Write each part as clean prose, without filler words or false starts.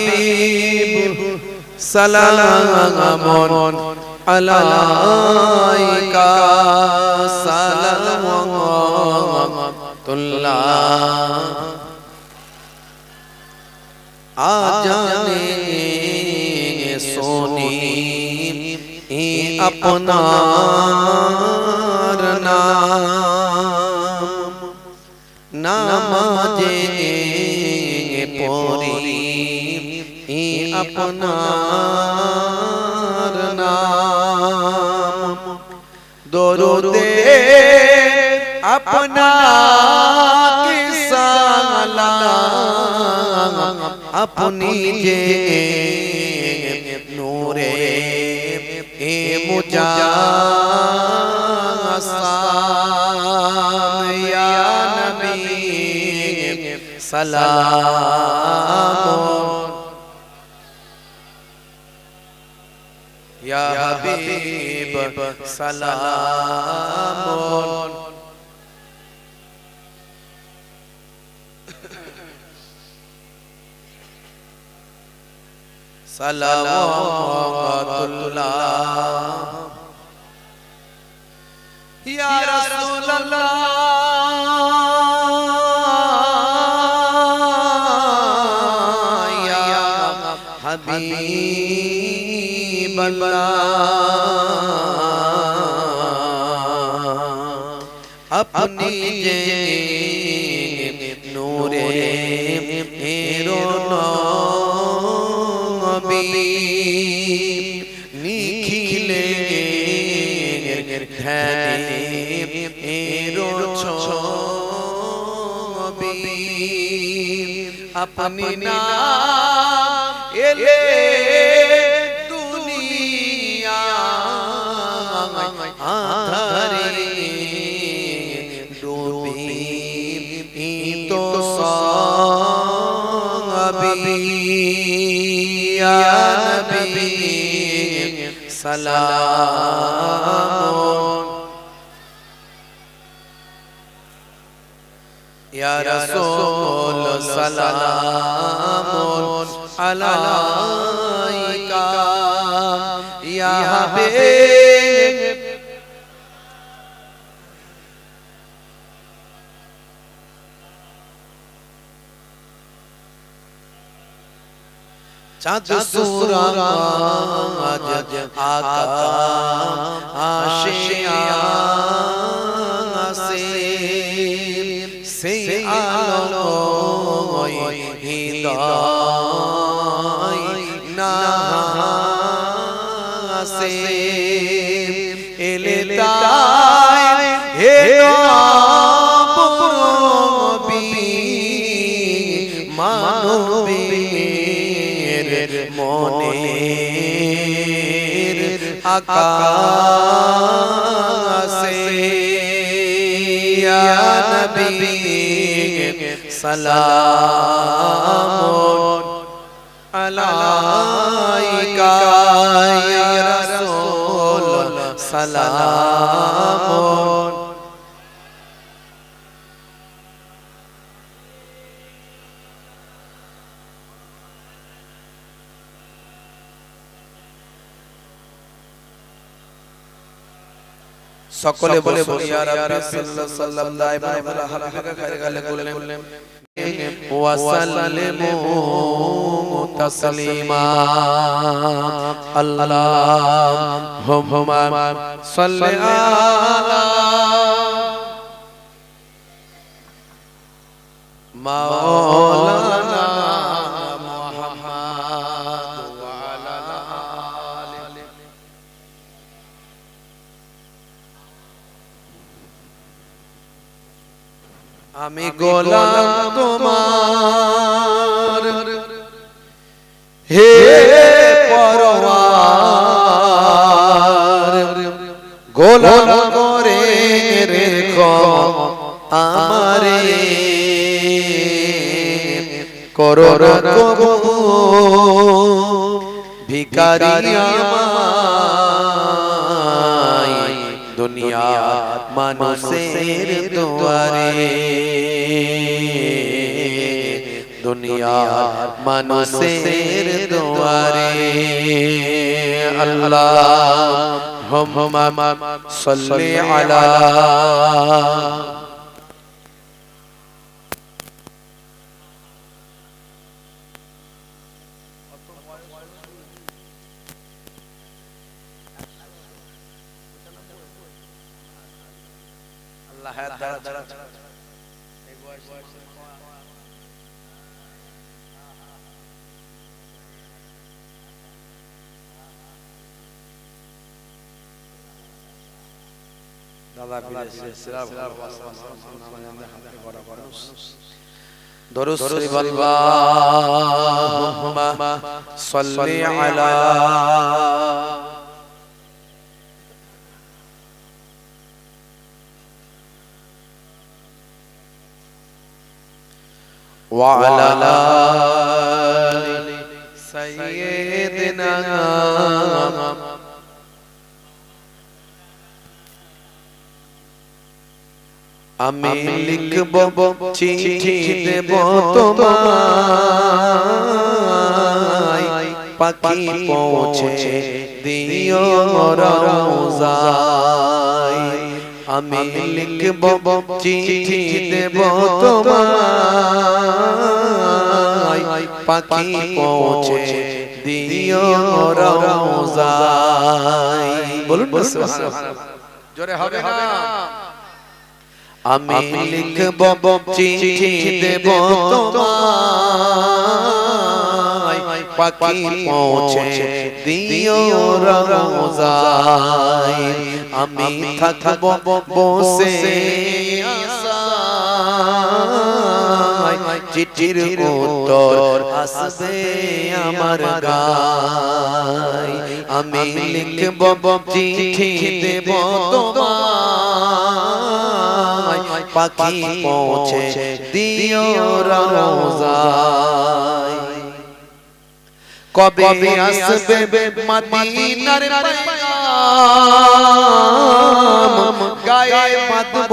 হাবিব সালামুন আলাইকা সালাওয়াতুল্লাহ আজানে সোনি আপনার নাম নামাজে পড়ি আপনার নাম দরুদে আপনাকে সালাম আপনি যে নূরে এ মুজাসাম ইয়া নবী সালাম ইয়া হাবিব সালাম সালাওয়াতুল্লাহ ইয়া রাসূলুল্লাহ ইয়া হাবিবাল্লাহ আপনি যে নূরে এরো নিখিলে ধ্যানে এরো ছবি আপনি না এলে দুনিয়া আধারে ডুবি তো সবি ইয়া নবী সালাম ইয়া রাসূল সালাম আলাইকা ইয়া হাবিব চাঁদ সূরজ আকা আসে সেই আলো হৃদয় না আসে এলে তাই হে নবী মানবীর মনের আকাশে ইয়া নবী সালামুন আলাইকা ইয়া রাসূল সালামুন সকলে বলে ইয়া রাব্বি সাল্লাল্লাহু আলাইহি ওয়াসাল্লাম দাইমান আলা হাবিবিকা খায়রে গালে বললেন ওয়া সাল্লিমু তাসলিমা আল্লাহুম্মা সাল্লি আলা মাওলানা মুহাম্মদ ওয়া আলা আলিহি আমি গোলাম তোমার হে পরওয়ার গোলাম করে রেখো আমারে করো কবুল ভিখারি আমায় দুনিয়া মানুষের দুয়ারে দুনিয়ার মানুষের দুয়ারে আল্লাহুম্মা সাল্লি আলা দরুদ শরীফ আল্লাহুম্মা সাল্লি আলা ওয়া আলা আলি সাইয়্যিদিনা আমি লিখব চিঠি দেব তোমায় পাখি পৌঁছে দিও রওজায় আমি লিখব চিঠি দেব তোমায় পাখি পৌঁছে দিও রওজায় বলুন সুবহানাল্লাহ জোরে হবে না আমি লিখব চিঠি দেব তোমায় পাখি পৌঁছে দিও রওজায় আমি থাকব বসে আশায় চিঠির উত্তর আসবে আমার গায় আমি লিখব চিঠি দেব তোমায় পাখি পৌঁছে দিও রওজায় কবে আসবে মদিনার পয়গাম গায়ে বাঁধব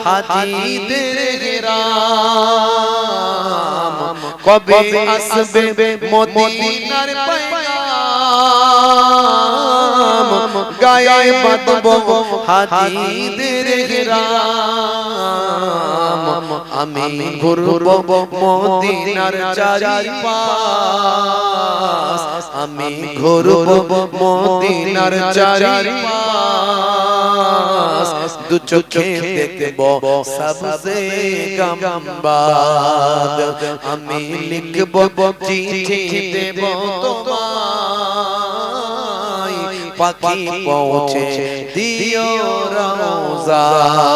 হাজিদের গ্রাম কবে আসবে মদিনার পয়গাম গায়ে বাঁধব হাজিদের গ্রাম আমি ঘুরব মদিনার চারিপাশ আমি ঘুরব মদিনার চারিপাশ দু চোখে দেখব সবসে গম্বাদ আমি লিখব চিঠি দেব তোমায় পাখি পৌঁছে দিও রওজায়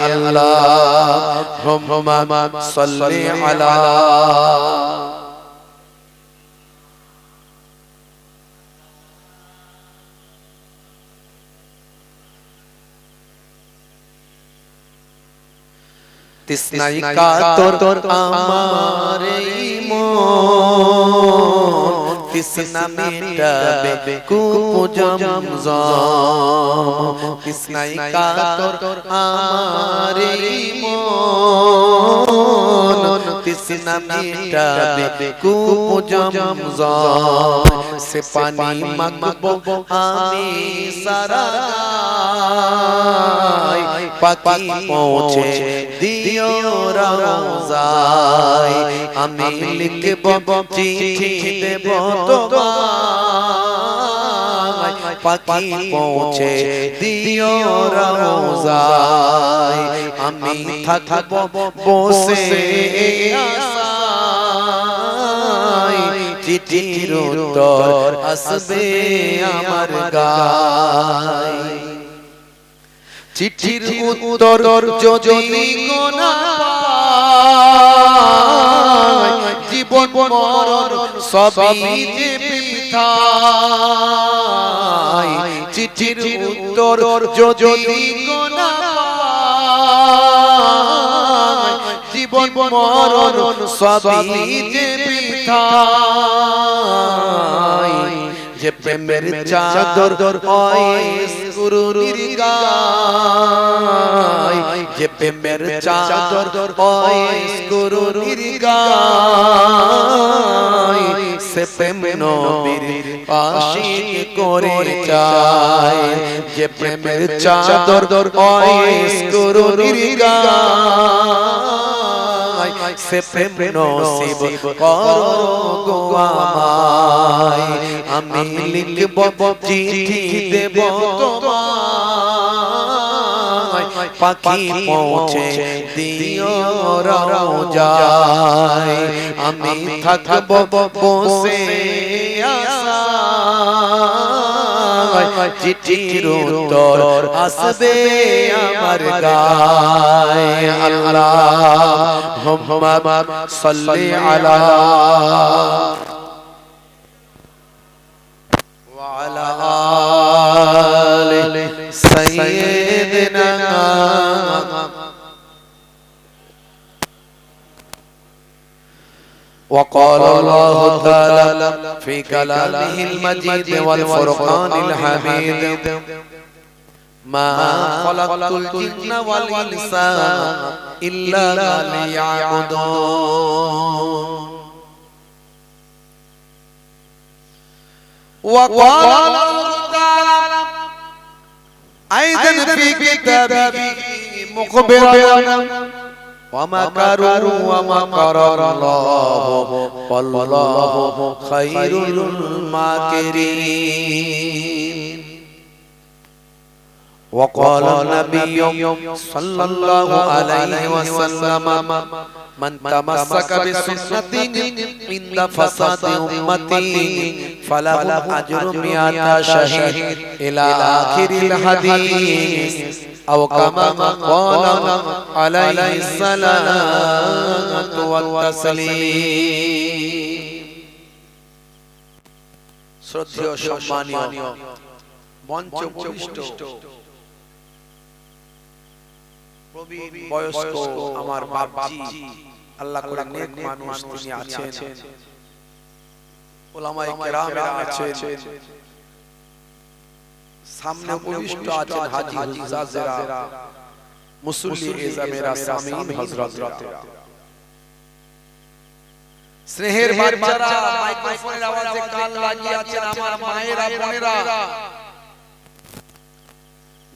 আল্লাহুম্মা সাল্লি আলা তৃষ্ণায় কাতর আমার মন তৃষ্ণা মেটাবে কূপ জমজম তৃষ্ণায় কাতর আমার মন তৃষ্ণা মেটাবে কূপ জমজম সে পানি মাগবো আমি সারা গায় পাখি পৌঁছে দিও রওজায় আমি লিখব চিঠি দেব তোমায় পাখি পৌঁছে দিও রওজায় আমি থাকব বসে আশায় চিঠির উত্তর আসবে আমার গায় চিঠির উত্তর যদি না পাই জীবন মরণ সবই যে বৃথাই চিঠির উত্তর যদি না পাই জীবন মরণ সবই যে বৃথাই যে প্রেমের চাদর ওই কুরুনির গায় যে প্রেমের চাদর ওয়াইস কুরুনির গায় সে প্রেম নবীর আশিক করে চায় যে প্রেমের চাদর ওয়াইস কুরুনির গায় সে প্রেম নসিব করো গো আমায় আমি লিখব চিঠি দেব তোমায় পাখি পৌঁছে দিও রওজায় আমি থাকব বসে আশায় চিঠির উত্তর আসবে আমার গায়ে আল্লাহুম্মা সাল্লি আলা وعلى آل سيدنا وقال الله تعالى في كلامه المجيد والفرقان الحميد ما خلقت الجن والإنس إلا ليعبدون وقال الله تعالى أيضا في كتابه مخبرا ومكروا ومكر الله والله خير الماكرين وقال النبي صلى الله عليه وسلم من تمسك بسنتي عند فساد أمتي فله أجر 100 شهيد إلى آخر الحديث أو كما قال عليه الصلاة والتسليم শ্রদ্ধেয় সম্মানীয় মঞ্চ উপবিষ্ট প্রবীণ বয়স্ক আমার বাপজি আল্লাহ করে নেক মানুষ তিনি আছেন উলামায়ে কেরামেরা আছেন সামনে উপবিষ্ট আছেন হাজী হুজ্জাজেরা মুসল্লি এজামেরা সামিন হযরতরা স্নেহের বাচ্চারা মাইক্রোফোনের আওয়াজে কান লাগিয়ে আছেন আমার মায়েরা বোনেরা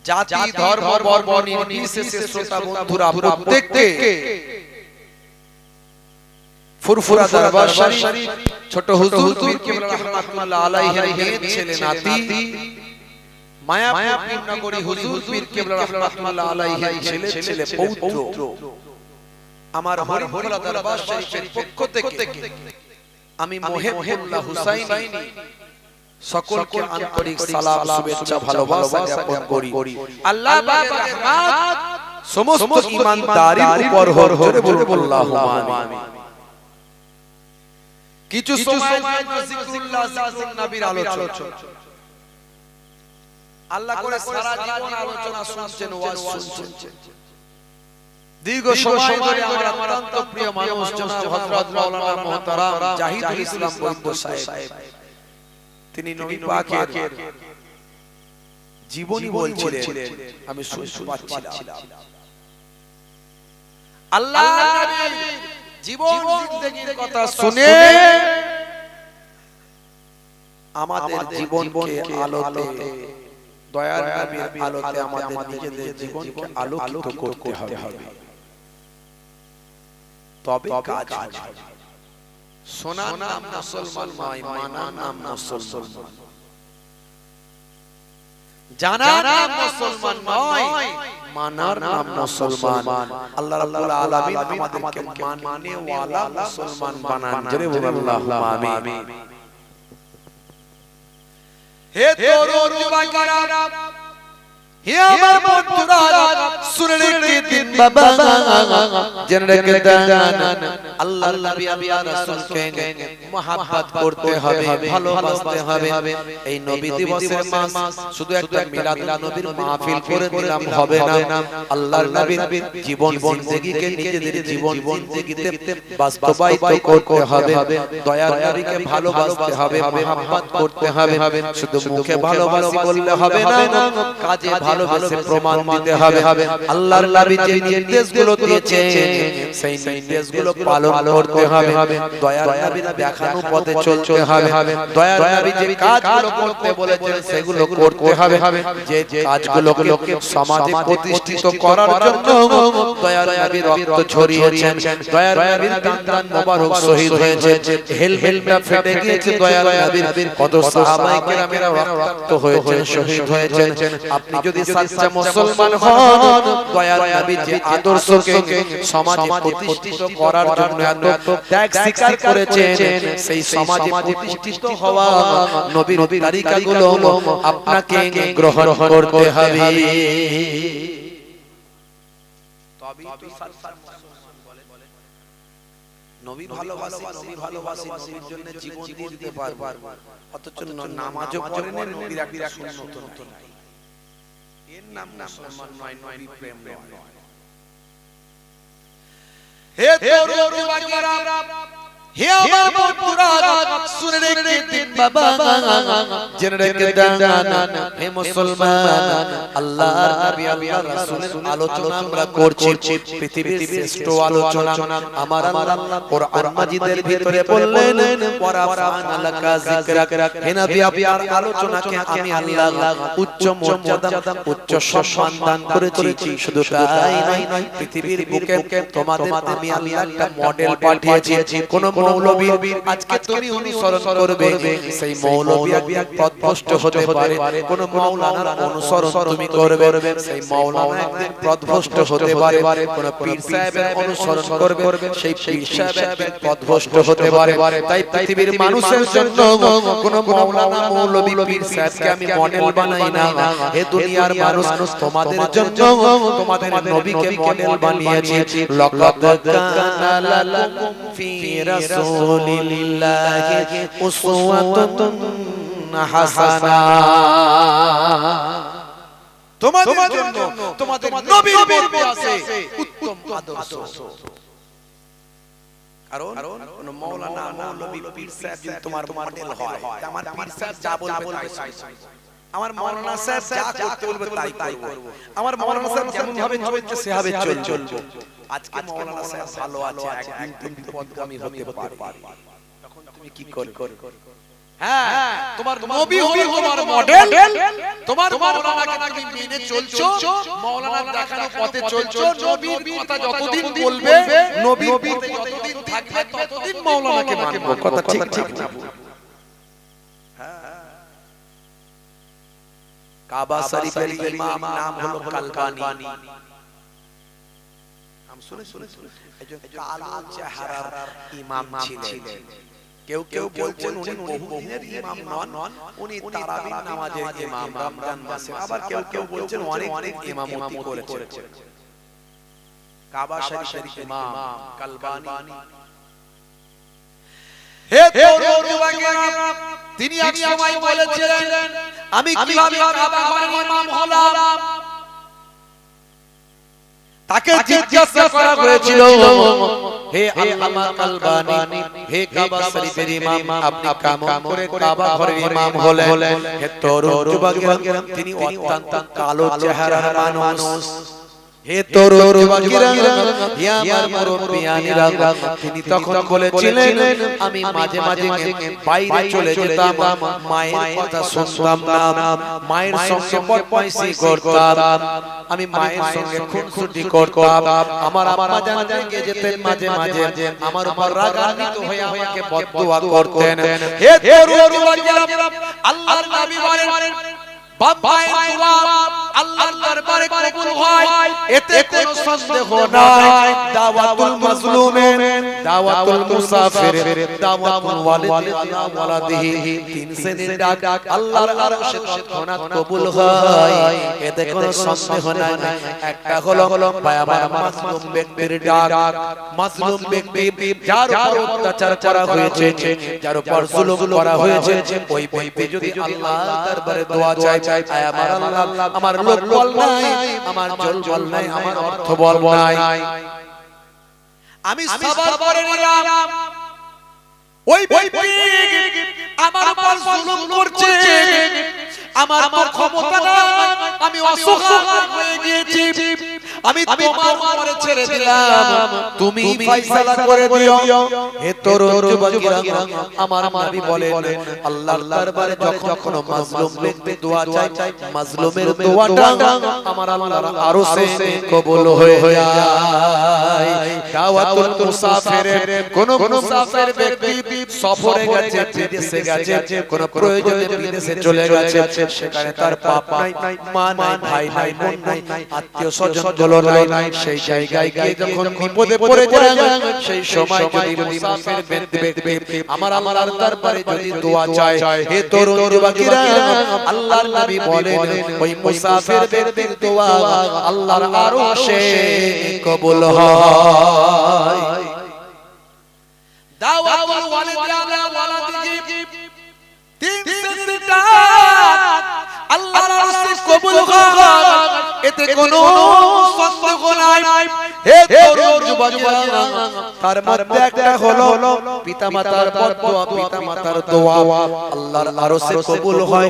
জাতি ধর্ম বর্ণ নির্বিশেষে শ্রোতা বন্ধুরা প্রত্যেককে ফুরফুরা দরবার শরীফ ছোট হুজুর পীর কিবলা রাহমাতুল্লাহ আলাইহির নেক ছেলে নাতি মায়াপুর নগরী হুজুর পীর কিবলা রাহমাতুল্লাহ আলাইহির ছেলে পৌত্র আমার হরিফুলা দরবার শরীফের পক্ষ থেকে আমি মুহিবুল্লাহ হুসাইনি সকলকে আন্তরিক সালাম শুভেচ্ছা ভালোবাসা জ্ঞাপন করি আল্লাহ পাকের রহমত সমস্ত ঈমানদারের উপর হোক জোরে বলুন আল্লাহুম্মা আমিন কিছু সময় জিকিরুল্লাহ জিকিরুন নবীর আলোচনা আল্লাহ করে সারা জীবন আলোচনা শুনছেন ওয়াজ শুনছেন দীর্ঘ সময় ধরে আমার অত্যন্ত প্রিয় মানুষ জনাব হযরত মাওলানা মুহতারাম জাহিদুল ইসলাম বন্ধু সাহেব তিনি নবী পাকের জীবনী বলছিলেন আমি শুনতে পাচ্ছিলাম আল্লাহ নবীর জীবন জিন্দেগীর কথা শুনে আমাদের জীবনকে আলোতে দয়ার নবীর আলোতে আমাদের নিজেদের জীবনকে আলোকিত করতে হবে তবে কাজ হবে সোনার নাম মুসলমান নয় মানার নাম মুসলমান জানার নাম মুসলমান নয় মানার নাম মুসলমান আল্লাহ রাব্বুল আলামিন আমাদেরকে মাননে ওয়ালা মুসলমান বানান জোরে বলুন আল্লাহুম্মা আমিন হে তরুণ যুবকেরা হে আমার বন্ধুরা শুনে রেখে দিন বাবা, জেনে রেখে দেন আল্লাহর নবী আল্লাহর রাসূলকে মহব্বত করতে হবে, ভালোবাসতে হবে। এই নবী দিবসের মাস শুধু একটা মিলাদুন নবীর মাহফিল করে দিলাম হবে না, আল্লাহর নবীর জীবন জিন্দেগিকে নিজেদের জীবন জিন্দেগিতে বাস্তবায়িত করতে হবে। দয়ার নবীকে ভালোবাসতে হবে, মহব্বত করতে হবে। শুধু মুখে ভালোবাসি বললে হবে না, কাজে ভালোবাসে প্রমাণ দিতে হবে। আল্লাহর নবী যে নির্দেশগুলো দিয়েছে সেই নির্দেশগুলো পালন করতে হবে। দয়ার নবীর দেখানো পথে চলতে হবে। দয়ার নবী যে কাজগুলো করতে বলেছেন সেগুলো করতে হবে। যে কাজগুলোকে সমাজে প্রতিষ্ঠিত করার জন্য দয়ার নবী রক্ত ঝরিয়েছেন, দয়ার নবীর দান মোবারক শহীদ হয়েছে, হেলমেটটা ফেটে গিয়েছে, দয়ার নবীর কত সাহাবায়ে কেরামেরা রক্তাক্ত হয়েছেন, শহীদ হয়েছেন। আপনি যদি সচ্চা মুসলমান হন, দয়ার নবীর যে আদর্শকে সমাজে প্রতিষ্ঠিত করার জন্য এত ত্যাগ স্বীকার করেছেন, সেই সমাজে প্রতিষ্ঠিত হওয়া নবীর তরিকাগুলো আপনাকে গ্রহণ করতে হবে। নবী ভালোবাসি, নবী ভালোবাসি, নবীর জন্য জীবন দিয়ে দিতে পারবো, অথচ নামাজও পড়েন না, নবীর একটা সুন্নত নাই। এর নাম মুসলমান নয়, নবী প্রেম নয়। হে তরুণ যুবকেরা, হে আমার বন্ধুরা শুনে রেখে দিন বাবা, জেনে রেখে দেন হে মুসলমান, আল্লাহর নবী আল্লাহর রাসূলের আলোচনা আমরা করছি, পৃথিবীর শ্রেষ্ঠ আলোচনা। আমার আল্লাহ কোরআন মাজিদের ভিতরে বললেন ওয়ারাফা'না লাকা যিকরাক, হে নবী আপনার আলোচনাকে আমি আল্লাহ উচ্চ মর্যাদা, উচ্চ সম্মান দান করেছি। শুধু তাই নয়, পৃথিবীর বুকে তোমাদের আমি আল্লাহ একটা মডেল পাঠিয়েছি। কোন মৌলবী আজকে তুমি অনুসরণ করবে, সেই মৌলবী একদিন পথভ্রষ্ট হতে পারে। কোন মাওলানার অনুসরণ তুমি করবে, সেই মাওলানা একদিন পথভ্রষ্ট হতে পারে। কোন পীর সাহেবের অনুসরণ করবে, সেই পীর সাহেব একদিন পথভ্রষ্ট হতে পারে। তাই পৃথিবীর মানুষের জন্য কোন মাওলানা, মৌলবী, পীর সাহেবকে আমি মডেল বানাই না। হে দুনিয়ার মানুষ, তোমাদের জন্য তোমাদের নবীকে মডেল বানিয়েছি। লাকাদ কানা লাকুম ফি রাসূলিল্লাহি উসওয়াতুন হাসানা। তোমাদের জন্য তোমাদের নবীর মধ্যে আছে উত্তম আদর্শ। কারণ কোন মাওলানা, মৌলবী, পীর সাহেব যদি তোমার মডেল হয়, আমার পীর সাহেব যা বলবে তাই, আমার মাওলানা সাহেব যা করতে বলবে তাই করব, আমার মাওলানা সাহেব যেমন ভাবে চলছে সেভাবে চলবো। আজকে মাওলানা সাহেব ভালো আছে, একদিন তুমি বিপদগামী হতে পারবে, তখন তুমি কি করবে? হ্যাঁ, তোমার নবী হলো তোমার মডেল, তোমার মাওলানাকে তুমি মেনে চলছো, মাওলানার দেখানো পথে চলছো। নবীর কথা যতদিন বলবে, নবীর পথে যতদিন থাকবে, ততদিন মাওলানাকে মানবো। কথা ঠিক ঠিক না? হ্যাঁ, কাবা শরীফের ইমাম নাম হলো কালবানী। নাম শুনে একজন কালো চেহারার ইমাম ছিলেন। কেউ কেউ বলছেন উনি বহুদিনের ইমাম নন, উনি তারাবির নামাজের ইমাম রমজান মাসে। আবার কেউ কেউ বলছেন অনেক ইমামতি করেছেন। কাবা শরীফের ইমাম কালবানী। হে তরুণ যুবকেরা, তিনি এক সময় বলেছিলেন আমি কিভাবে কাবা ঘরের ইমাম হলাম। তাকে জিজ্ঞাসা করা হয়েছিল, হে আল্লামা কালবানী, হে কাবা শরীফের ইমাম, আপনি কেমন করে কাবা ঘরের ইমাম হলেন? হে তরুণ যুবকেরা, তিনি অত্যন্ত কালো চেহারার মানুষ। হে তরুণ যুবকেরা, হে আমার মুরব্বিয়ানেরা, তিনি তখন বলেছিলেন আমি মাঝে মাঝে বাইরে চলে যেতাম, মায়ের কথা শুনতাম না, মায়ের সঙ্গে বদমাইশি করতাম, আমি মায়ের সঙ্গে খুনসুটি করতাম। আমার আম্মা জান রেগে যেতেন মাঝে মাঝে, আমার উপর রাগান্বিত হয়ে আমাকে বদদুয়া করতেন। হে তরুণ যুবকেরা, আল্লাহর নবী বলেন বাম্মায়ের দোয়া আল্লাহর দরবারে কবুল হয়, এতে কোনো সন্দেহ নাই। দাওয়াতুল মাজলুমের, দাওয়াতুল মুসাফিরের, দাওয়াতুল ওয়ালিদিনা ওয়ালাদিহি, তিন শ্রেণীর ডাক আল্লাহর আরশে তৎক্ষণাৎ কবুল হয়, এতে কোনো সন্দেহ নাই। একটা হলো ভাই আমার মাজলুম ব্যক্তির ডাক। মাজলুম ব্যক্তি যার উপর অত্যাচার করা হয়েছে, যার উপর জুলুম করা হয়েছে, ওই ব্যক্তি যদি আল্লাহর দরবারে দোয়া চায়, আয় আমার আল্লাহ, আমার লোক বল নাই, আমার জল বল নাই, আমার অর্থ বল নাই, আমি সাবার করে নিলাম, ওই ব্যক্তি আমার উপর জুলুম করছে, আমার ক্ষমতা নাই, আমি অসহায় হয়ে গিয়েছি, আমি তোমার উপরে ছেড়ে দিলাম, তুমি ফয়সালা করে দিও। হে তরুণ যুবকেরা, আমার নবী বলেন আল্লাহর দরবারে যখন কোনো মাজলুম ব্যক্তি দোয়া চায়, মাজলুমের দোয়াটা আমার আল্লাহর আরশে কবুল হয়ে যায়। দাওয়াতুল মুসাফিরের, কোন মুসাফির ব্যক্তি সফরে গেছে, বিদেশে গেছে, কোন প্রয়োজনে বিদেশে চলে গেছে, সেখানে তার বাপ নাই, মা নাই, ভাই নাই, বোন নাই, আত্মীয় স্বজন গুলো নাই, সেই জায়গায় গিয়ে যখন বিপদে পড়ে যায়, সেই সময় যদি মুসাফির ব্যক্তি আমার আল্লাহর দরবারে যদি দোয়া চায়, হে তরুণ যুবকেরা, আল্লাহর নবী বলেন ওই মুসাফির ব্যক্তির দোয়া আল্লাহর আরশে কবুল হয়। দাওয়াতুল ওয়ালিদিনা ওয়ালাদিহি, তিন শ্রেণীর ডাক আল্লাহর আরশে কবুল হয়, এতে কোনো সন্দেহ নাই। হে তরুণ যুবকেরা, তার মধ্যে একটা হলো পিতামাতার বদদোয়া, পিতামাতার দোয়া আল্লাহর আরশে কবুল হয়,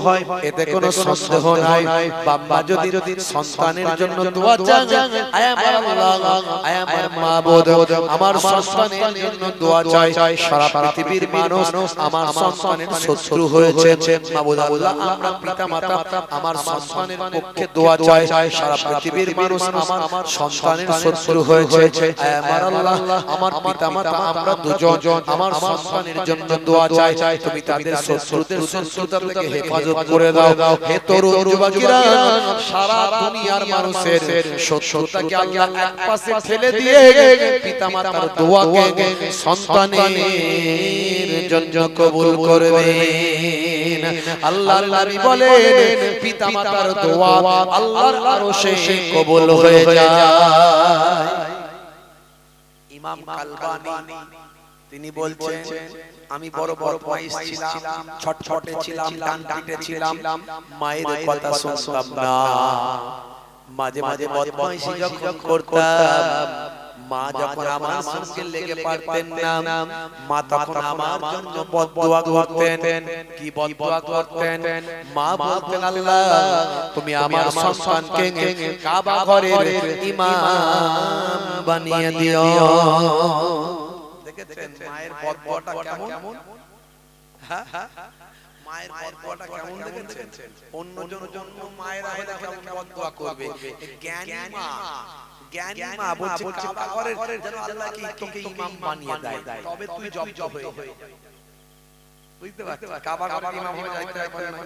এতে কোনো সন্দেহ নাই। বাবা যদি সন্তানের জন্য দোয়া চায়, আয় আমার আল্লাহ, আয় আমার মাবুদ, আমার সন্তানের জন্য দোয়া চাই, সারা পৃথিবীর মানুষ আমার সন্তানের শত্রু হয়েছে, মাবুদ আল্লাহ, আমরা পিতামাতা আমার সন্তানের পক্ষে দোয়া চাই, সারা পৃথিবীর মানুষ আমার সন্তানের শত্রু হয়েছে, আমার আল্লাহ, আমার পিতামাতা আমরা দুজন আমার সন্তানের জন্য দোয়া চাই, তুমি তাদের শত্রুদের শত্রুতা থেকে হেফাজত করে দাও। হে তরুণ যুবকেরা, সারা দুনিয়ার মানুষের শত্রুতাকে আল্লাহ এক পাশে ঠেলে দিয়ে পিতামাতার দোয়াকে সন্তানের জন্য কবুল করবেন। আল্লাহর নবী বলেন পিতামাতার দোয়া আল্লাহর আরশে কবুল হয়ে যায়। ইমাম কালবানী তিনি বলছেন, আমি বড় বদমাইশ ছিলাম, ছটফটে ছিলাম, ডান পিটে ছিলাম, মায়ের কথা শুনতাম না, মাঝে মাঝে বদমাইশি যখন করতাম, মা যখন আমার সঙ্গে লেগে পারতেন না, মা তখন আমার জন্য বদদোয়া করতেন। কি বদদোয়া করতেন? মা বলতেন, আল্লাহ তুমি আমার সন্তানকে কাবা ঘরের ইমাম বানিয়ে দিও। দেখেছেন মায়ের বদদোয়াটা কেমন? হ্যাঁ, মায়ের বদদোয়াটা কেমন দেখেছেন? অন্যজন জন্য মায়েরা হলে কেমন বদদোয়া করবে, জ্ঞানী মা, জ্ঞানী মা বলছে কাবা ঘরের যেন আল্লাহ কি তোকে ইমাম বানিয়ে দেয়, তবে তুই জব হয়ে যাবে। বুঝতে পারছিস? কাবা ঘরের ইমাম হয়ে যাইতে পারে না।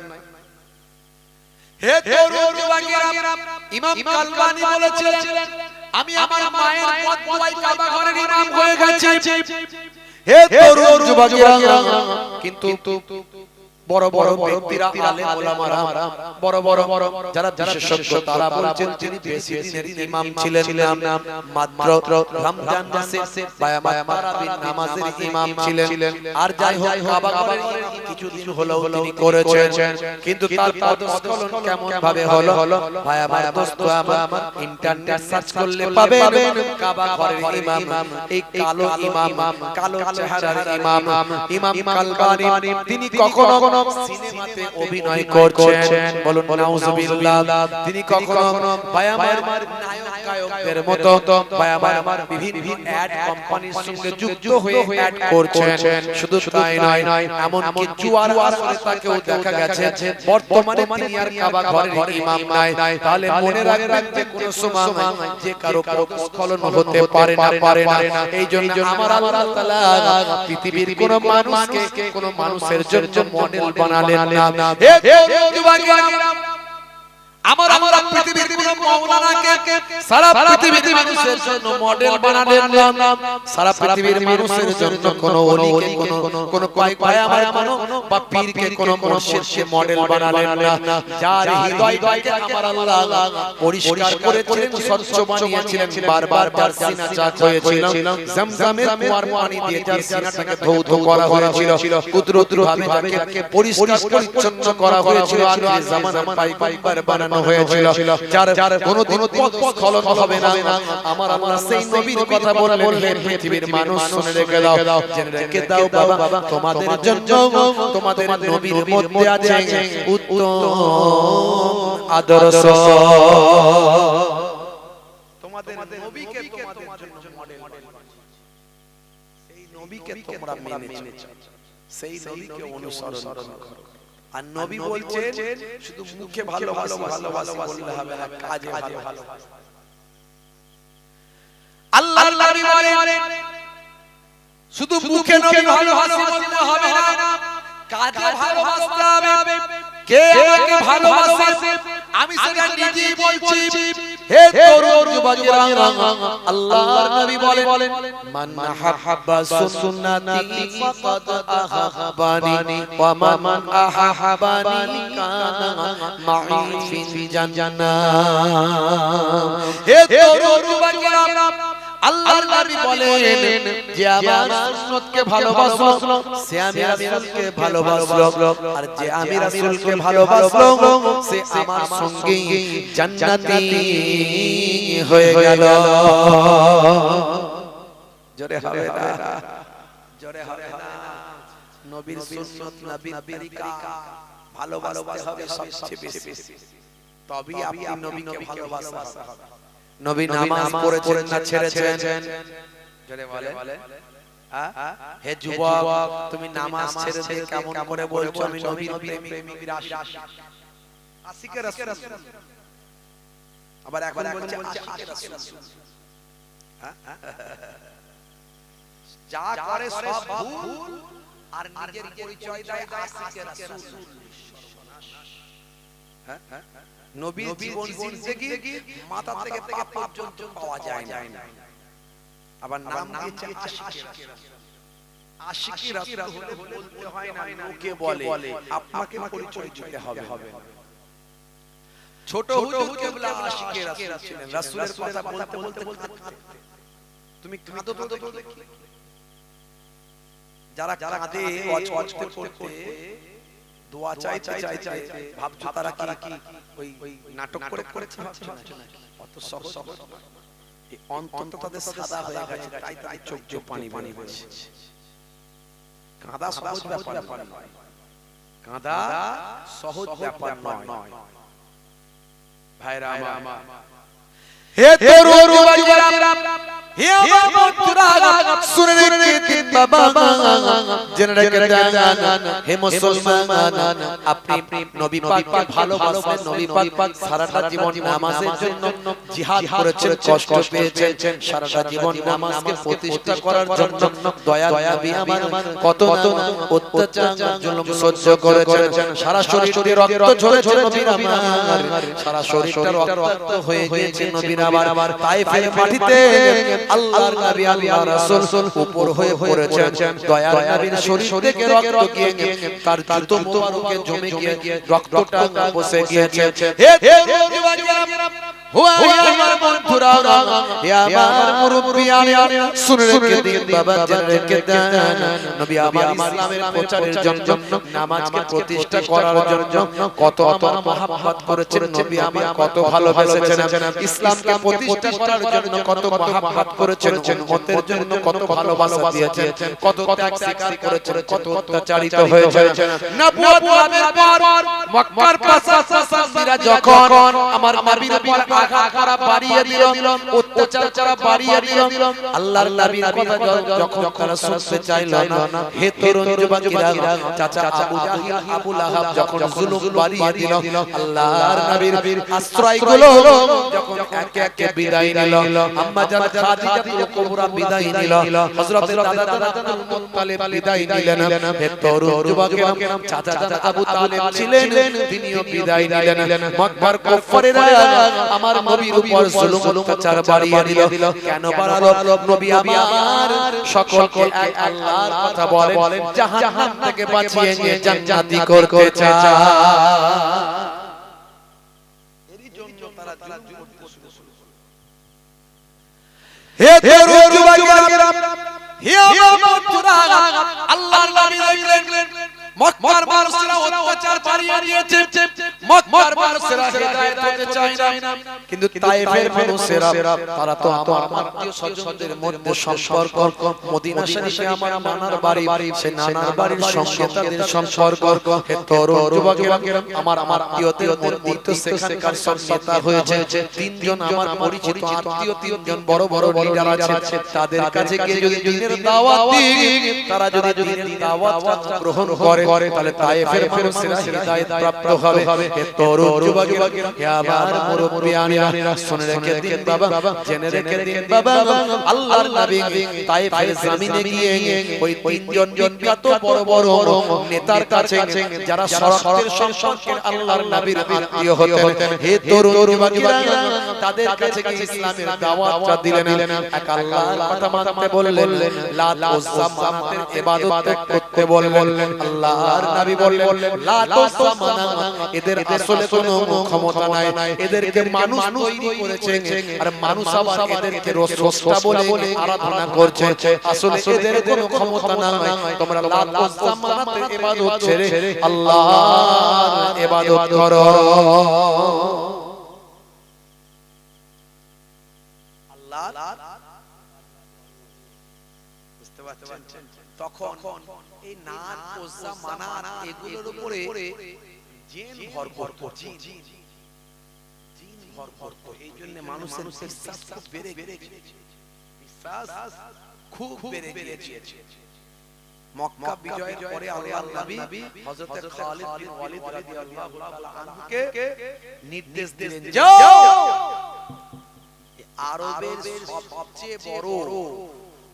হে তরুণ যুবকেরা, ইমাম কালবানী বলেছিলেন, আমি আমার মায়ের বদদোয়ায় কাবা ঘরের ইমাম হয়ে গেছি। হে তরুণ যুবকেরা, কিন্তু বড় বড় ব্যক্তিরা, আলেম ওলামারা, বড় বড় যারা বিশেষজ্ঞ, তারা বলছেন তিনি বেশি দিনের ইমাম ছিলেন না, মাত্র রমজান মাসে তারাবির নামাজের ইমাম ছিলেন। আর যাই হোক, কাবা ঘরের কিছুদিন হলো তিনি করেছেন, কিন্তু তার পদস্খলন কেমন ভাবে হলো? ভাই আমার দোস্ত আমার, ইন্টারনেট সার্চ করলে পাবেন কাবা ঘরের ইমাম, এই কালো ইমাম, কালো চেহারার ইমাম, ইমাম কালবানী, তিনি কখনো সিনেমাতে অভিনয় করছেন, বলুন নাউজুবিল্লাহ। তিনি কখনো ভাই আমার নায়ক গায়কদের মতো ভাই আমার বিভিন্ন অ্যাড কোম্পানির সঙ্গে যুক্ত হয়ে অ্যাড করছেন। শুধু তাই নয়, এমন কি জুয়ার আসরে তাকেও দেখা গেছে। বর্তমানে তিনি আর কাবা ঘরের ইমাম নাই। তাহলে মনে রাখবেন যে কোন সময় যে কারো পদস্খলন হতে পারে না। এই জন্য আমার আল্লাহ তাআলা পৃথিবীর কোন মানুষকে কোন মানুষের জন্য মডেল বানালেন না। হে যুবকেরা, আমার আমরা পৃথিবীর কোন মাওলানাকে সারা পৃথিবীর মানুষের জন্য মডেল বানালেন না, সারা পৃথিবীর মানুষের জন্য কোন ওলিকে কোন পায়গাম্বার বা পীরকে কোন মুর্শিদকে মডেল বানালেন না। যার হৃদয়টাকে আমার আল্লাহ পরিষ্কার করেছিলেন, স্বচ্ছ বানিয়েছিলেন, বারবার সিনা চাক হয়েছিল, জমজমের কুয়ার পানি দিয়ে যার সিনাটাকে ধৌত করা হয়েছিল, কুদরতভাবে তাকে পরিষ্কার পরিচ্ছন্ন করা হয়েছিল। আখির জামানার পয়গম্বর বানানো হয়েছিল, যার কোনদিন পদস্খলন হবে না। আমার আল্লাহ সেই নবীর কথা বললেন, হে পৃথিবীর মানুষ শুনে রেখে দাও, জেনে রেখে দাও বাবা, তোমাদের জন্য তোমাদের নবীর মধ্যে আছে উত্তম আদর্শ। তোমাদের নবীকে তোমাদের জন্য মডেল, সেই নবীকে তোমরা মেনেছো, সেই নবীকে অনুসরণ করো। আর নবী বলছেন শুধু মুখে ভালোবাসি ভালোবাসি বললে হবে না, কাজে ভালোবাসি। আল্লাহর নবী বলেন শুধু মুখে নবী ভালোবাসি বললে হবে না, কাজে ভালোবাসতে হবে। কে আমাকে ভালোবাসে আমি সেটা নিজেই বলছি। হে তরুণ যুবকেরা, আল্লাহর নবী বলেন মান আহাব্বা সুন্নতি ফাকাদ আহাব্বানি ওয়া মান আহাব্বানি কানা মাই ফিল জান্নাহ। হে তরুণ যুবকেরা, আল্লাহর নবী বলেন যে আমার সুন্নতকে ভালোবাসলো সে আমি রাসূলকে ভালোবাসলো, আর যে আমি রাসূলকে ভালোবাসলো সে আমার সঙ্গে জান্নাতি হয়ে গেল। জোরে হবে না, জোরে হবে না। নবীর সুন্নাত নবীর তরিকা ভালোবাসতে হবে সবচেয়ে বেশি, তবেই আপনি নবীকে ভালোবাসা হবে। নবী নামাজ পড়েছেন না ছেড়েছেন? জোরে বলেন। হে যুবক, তুমি নামাজ ছেড়ে দিয়ে কেমন করে বলছো আমি নবীর প্রেমিক আশিকে রাসূল, আবার এখন বলছে আশিকে রাসূল। যা করে সব ভুল আর নিজের পরিচয় দেয় আশিকে রাসূল। নবীর জীবন জিন্দেগি মাথা থেকে পা পর্যন্ত পাওয়া যায় না, আবার নাম দিয়েছে আশিকে রাসূল। আশিকে রাসূল হলে বলতে হয় না, লোকে বলে, আপনাকে পরিচয় দিতে হবে। ছোট হুজুর কেবলা আশিকে রাসূল ছিলেন, রাসূলের কথা বলতে বলতে তুমি কাঁদো তো দেখি। যারা কাঁদে ওয়াজ করতে দোয়া চাইতে ভাবছো তারা কি ওই নাটক করে করেছে, অত সহজ এই অন্তত তাদের সাদা হয়ে গেছে, তাই তাই চোখ চোখ পানি বলছে। কাঁদা সহজ ব্যাপার নয়, কাঁদা সহজ ব্যাপার নয় ভাইরা আমার। হে তরুণ যুবকেরা, হে আমার বন্ধুরা, শুনে রেখে দিন বাবা, জেনে রেখে দেন হে মুসলমান, আপনি নবী পাককে ভালোবাসেন। নবী পাক সারাটা জীবন নামাজের জন্য জিহাদ করেছেন, কষ্ট পেয়েছেন, সারাটা জীবন নামাজকে প্রতিষ্ঠা করার জন্য দয়াল নবী আমার কত অত্যাচার জুলুম সহ্য করেছেন। সারা শরীরে রক্ত ঝরেছে নবীর আমার, সারা শরীরটা রক্তাক্ত হয়ে গিয়েছে নবীর আমার। তাইফের মাটিতে আল্লাহর নবী আল্লাহর রাসূল উপর হয়ে পড়েছেন, দয়াল নবীর শরীর থেকে রক্ত গিয়ে তার জুতো মোবারকে জমে গিয়ে রক্তটা বসে গিয়েছে। হে যুবকেরা, হুয়া আমার বন্ধুরা, হে আমার মুরব্বিয়ান, শুনে রেখে দিন বাবা, জেনে রেখে দেন নবী আমার ইসলামের প্রচারের জন্য, নামাজকে প্রতিষ্ঠা করার জন্য কত আমার মহব্বত করেছেন নবী আমার, কত ভালোবেসেছেন ইসলামকে প্রতিষ্ঠা করার জন্য, কত মহব্বত করেছেন উম্মতের জন্য, কত ভালোবাসা দিয়েছেন, কত ত্যাগ স্বীকার করেছেন, কত অত্যাচারিত হয়েছেন। নবুয়ত লাভের পর মক্কার পাশাপাশি যখন আমার নবীর পর আঘাত করা বাড়িয়ে দিল, অত্যাচার করা বাড়িয়ে দিল। আল্লাহর নবীর কথা যখন তারা শুনতে চাইল না, হে তরুণ যুবকেরা, চাচা আবু জাহিল আবু লাহাব যখন জুলুম বাড়িয়ে দিল, আল্লাহর নবীর আশ্রয়গুলো যখন একে একে বিদায় নিল, আম্মা জান খাদিজাতুল কুবরা বিদায় নিল, হযরত দাদা আব্দুল মুত্তালিব বিদায় নিলেন, হে তরুণ যুবকেরা, চাচা জান আবু তালিব ছিলেন, তিনিও বিদায় নিলেন। মক্কার কুফারেরা আমার নবীর উপর জুলুম অত্যাচার বাড়িয়ে দিল। কেন বাড়ালো? নবী আমার সকলকে এক আল্লাহর কথা বলেন, জাহান্নাম থেকে বাঁচিয়ে নিয়ে জান্নাতি করতে চায়। এরই জন্য তারা জুলুম করতে শুরু করলো। হে তরুণ যুবকেরা, হে আমার বন্ধুরা, আল্লাহর নবী দেখলেন মক্কার মানুষেরা অত্যাচার বাড়িয়ে দিয়েছে, মক্কার মানুষেরা হিদায়াত হতে চায় না, কিন্তু তায়েফের মানুষেরা তারা তো আমার আত্মীয় স্বজনদের মধ্যে সম্পর্ক, মদিনা শরীফে আমার নানার বাড়ি, সে নানার বাড়ির সঙ্গে তাদের সম্পর্ক। হে তরুণ যুবকেরা, আমার আত্মীয়দের মধ্যে তো সেখানকার সম্পর্ক হয়েছে। তিনজন আমার পরিচিত আত্মীয়, তিনজন বড় বড় লিডার আছে, তাদের কাছে গিয়ে যদি দ্বীনের দাওয়াত দিই, তারা যদি দ্বীনের দাওয়াতটা গ্রহণ করে, তাহলে তায়েফের মানুষেরা হিদায়াত প্রাপ্ত হবে। হে তরুণ যুবকেরা, হে আমার মুরব্বিয়ানেরা, শুনে রেখে দিন বাবা, জেনে রেখে দিন বাবা, আল্লাহর নবী তায়েফের জমিনে গিয়ে ওই তিনজন বিখ্যাত বড় বড় নেতার কাছে, যারা শরতের সম্পর্কে আল্লাহর নবীর আত্মীয় হতেন, হে তরুণ যুবকেরা, তাদের কাছে গিয়ে ইসলামের দাওয়াতটা দিলেন, এক আল্লাহর কথা মানতে বললেন, লাত উজ্জা মানাতের ইবাদত করতে বললেন। আল্লাহর নবী বললেন, লাত উজ্জা মানা এদের আসলে কোনো ক্ষমতা নাই, এদেরকে মানুষ তৈরি করেছে, আর মানুষ আবার এদেরকে স্রষ্টা বলে আরাধনা করছে, আসলে এদের কোনো ক্ষমতা নাই। তোমরা লাত উজ্জা মানাতের ইবাদত ছেড়ে আল্লাহর ইবাদত করো। বুঝতে পারছেন? তখন এই নাত উজ্জা মানাত এগুলোর উপরে জিন ভরপুর করছে, জিন ভরপুর। এই জন্য মানুষের বিশ্বাস খুব বেড়ে গিয়েছে, বিশ্বাস খুব বেড়ে গিয়েছে। মক্কা বিজয়ের পরে আল্লাহর নবী হযরত খালিদ বিন ওয়ালিদ রাদিয়াল্লাহু তাআলা আনহুকে নির্দেশ দিলেন, যাও আরবের সবচেয়ে বড়,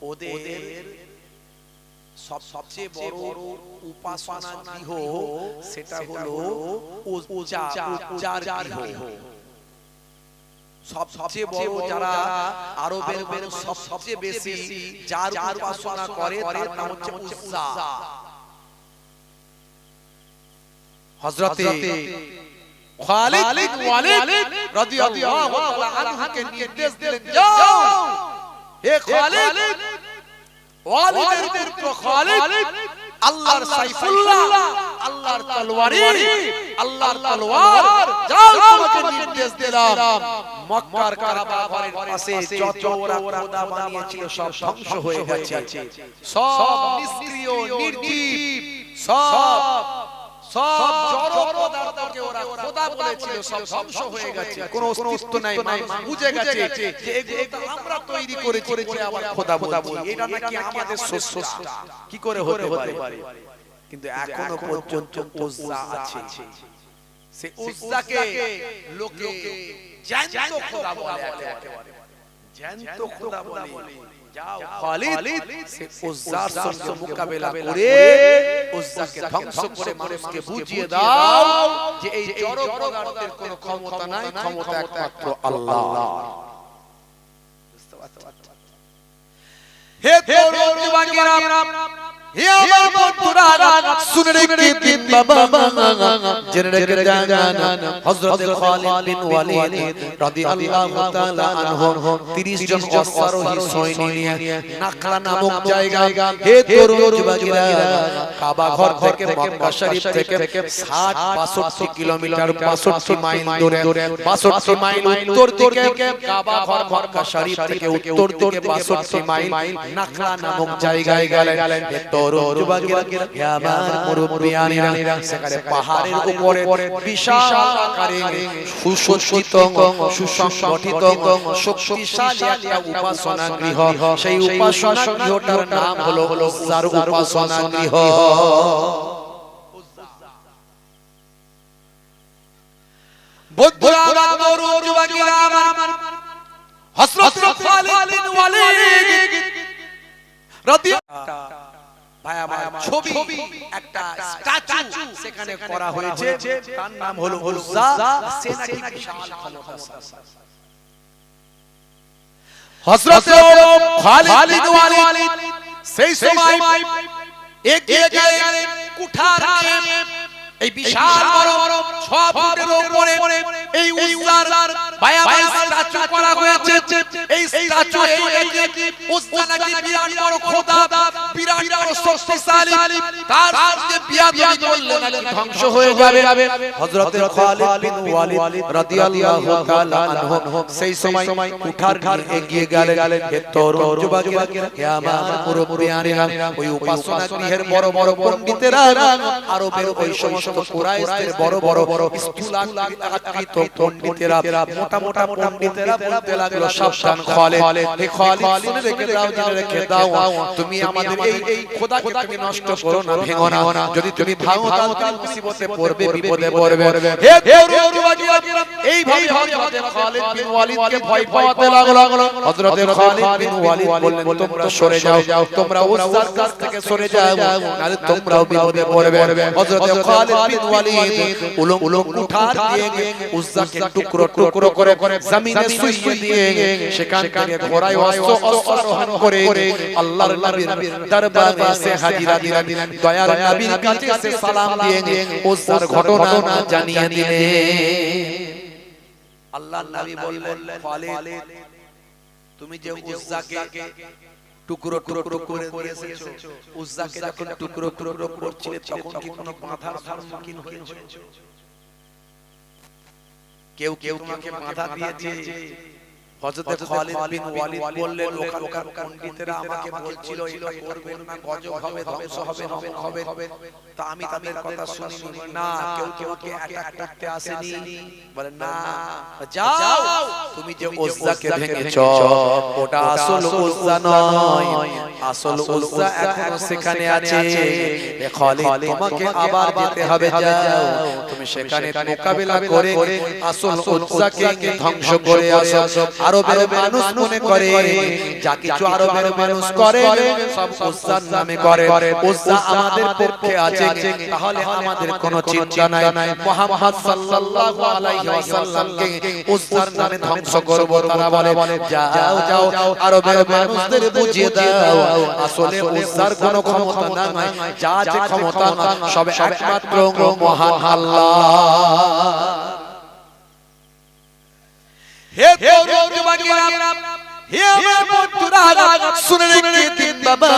ওদের সবচেয়ে বড় উপাসনা গৃহ সেটা হলো উজ্জার গৃহ। সবচেয়ে বড় যারা আরবের মানুষ সবচেয়ে বেশি যার উপাসনা করে তার নাম হচ্ছে উজ্জা। হযরতে খালিদ বিন ওয়ালিদ রাদিয়াল্লাহু তাআলা আনহুকে নির্দেশ দিলেন, যাও হে খালিদ, ওয়ালিদের পুত্র খালিদ, আল্লাহর সাইফুল্লাহ, আল্লাহর তলোয়ারি, আল্লাহর তলোয়ার, যাও তোমাকে নির্দেশ দিলাম, মক্কার কাবা ঘরের পাশে যত ওরা খোদা বানিয়েছিল সব ধ্বংস হয়ে গেছে, সব নিষ্ক্রিয় নির্জীব, সব জড় পদার্থকে ওরা খোদা বলেছিল, সব ধ্বংস হয়ে গেছে, কোনো অস্তিত্ব নাই। বুঝে গেছে যে এগুলো তো আমরা তৈরি করেছি, করে আবার খোদা বলছি, এটা নাকি আমাদের স্রষ্টা, কি করে হতে পারে? কিন্তু এখনো পর্যন্ত উজ্জা আছে, সে উজ্জাকে লোকে জ্যান্ত খোদা বলে, একেবারে জ্যান্ত খোদা বলে। যাও খালিদ, সে উজ্জার সঙ্গে মোকাবেলা করে উজ্জাকে ধ্বংস করে মানুষকে বুঝিয়ে দাও যে এই জড় পদার্থের কোনো ক্ষমতা নাই, ক্ষমতা একমাত্র আল্লাহর। বুঝতে পারছো? হে তরুণ যুবকেরা, হে আমার বন্ধুরা, শুনে রেখে দিন বাবা, জেনে রেখে যান, হযরত খালিদ বিন ওয়ালিদ রাদিয়াল্লাহু তাআলা আনহু 30 জন অশ্বারোহী সৈন্য নিয়ে নাখলা নামক জায়গায়, হে তরুণ যুবকেরা, কাবা ঘর থেকে মক্কা শরীফ থেকে 60-62 কিলোমিটার, 62 মাইল দূরে, 62 মাইল উত্তর দিকে কাবা ঘর, মক্কা শরীফ থেকে উত্তর দিকে 62 মাইল নাখলা নামক জায়গায় গেলেন। তরুণ যুবকেরা, হে আমার মুরব্বিয়ানেরা, সেখানে পাহাড়ের উপর উপরে বিশাল আকারে সুসজ্জিত সুসংগঠিত শক্তিশালী একটা উপাসনা গৃহ, সেই উপাসনা গৃহটার নাম হলো উজ্জার উপাসনা গৃহ। বন্ধুরা আমার, তরুণ যুবকেরা আমার, হযরত খালিদ বিন ওয়ালিদ রাদিয়াল্লাহু ভাই আমার ছবি একটা স্ট্যাচু সেখানে করা হয়েছে, তার নাম হলো উজ্জা। সে নাকি বিশাল ক্ষমতাশালী। হযরত খালিদ বিন ওয়ালিদ সেই সময় এগিয়ে গেলেন কুঠার নিয়ে। এই বিশাল বড় 6 ফুটের উপরে এই উজ্জার বায়াবাই স্ট্যাচু করা হয়েছে। এই স্ট্যাচু উজ্জা নাকি বিরাট বড় খোদা, বিরাট বড় শক্তিশালী, তার সামনে বিয়াদবি করলে নাকি ধ্বংস হয়ে যাবে। হযরত খালিদ বিন ওয়ালিদ রাদিয়াল্লাহু তাআলা আনহু সেই সময় কুঠার নিয়ে এগিয়ে গেলেন। হে তরুণ যুবকেরা, হে আমার মুরব্বিয়ানেরা, ওই উপাসনা গৃহের বড় বড় পণ্ডিতেরা, আরবের ওই সমস্ত কুরাইশদের বড় বড় স্থূলাকৃত পণ্ডিতেরা, মোটা মোটা পণ্ডিতেরা বলতে লাগলো, সাবধান খালিদ, হে খালিদ, শুনে রেখে দাও, তুমি আমাদের এই খোদাকে তুমি নষ্ট করো না, ভেঙো না। যদি তুমি ভাঙো তাহলে মুসিবতে পড়বে, বিপদে পড়বে। হে তরুণ যুবকেরা, এইভাবে হযরত খালিদ বিন ওয়ালিদকে ভয় পাওয়াতে লাগলো। হযরত খালিদ বিন ওয়ালিদ বললেন, তোমরা সরে যাও, তোমরা উজ্জার কাছ থেকে সরে যাও, নাহলে তোমরাও বিপদে পড়বে। হযরত খালিদ বিন ওয়ালিদ উলম কুঠার দিয়ে উজ্জাকে টুকরো টুকরো করে জমিনে শুইয়ে দিয়ে সেখান থেকে ঘোড়ায় অশ্বারোহণ করে আল্লাহর নবীর দরবারে এসে হাজিরা দিলেন। দয়ার নবীর কাছে এসে সালাম দিয়ে উজ্জার ঘটনা জানিয়ে দিলেন। আল্লাহর নবী বললেন, খালিদ, তুমি যে উজ্জাকে টুকরো টুকরো করে দিয়েছো, উজ্জাকে যখন টুকরো টুকরো করছিলে তখন কি কোনো বাধার সম্মুখীন হয়েছে? কেউ তোমাকে বাধা দিয়েছে? হযরত খালিদ বিন ওয়ালিদ বললেন, ওখানকার পণ্ডিতেরা আমাকে বলছিল এটা করবেন না, গজব হবে, ধ্বংস হবে, তা আমি তাদের কথা শুনিনি। না, কেউ অ্যাটাক করতে আসেনি। বলে না, যাও, তুমি যে উজ্জাকে ভেঙেছো ওটা আসল উজ্জা নয়, আসল উজ্জা এখনো সেখানে আছে। এ খালিদ, তোমাকে আবার যেতে হবে, যাও, তুমি সেখানে মোকাবিলা করে আসল উজ্জাকে ধ্বংস করে আসো। আরবের মানুষ মনে করে যা কিছু আরবের মানুষ করে সব উজ্জার নামে করে, উজ্জা আমাদের পক্ষে আছে, তাহলে আমাদের কোনো চিন্তা নাই। মুহাম্মদ সাল্লাল্লাহু আলাইহি ওয়াসাল্লামকে উজ্জার নামে ধ্বংস করব। তারা বলে, যাও, আরবের মানুষদের বুঝিয়ে দাও আসলে উজ্জার কোনো ক্ষমতা নাই, যা আছে ক্ষমতা সব একমাত্র মহান আল্লাহ। হে তরুণ যুবকেরা, হে আমার বন্ধুরা, শুনে রেখে দিন বাবা,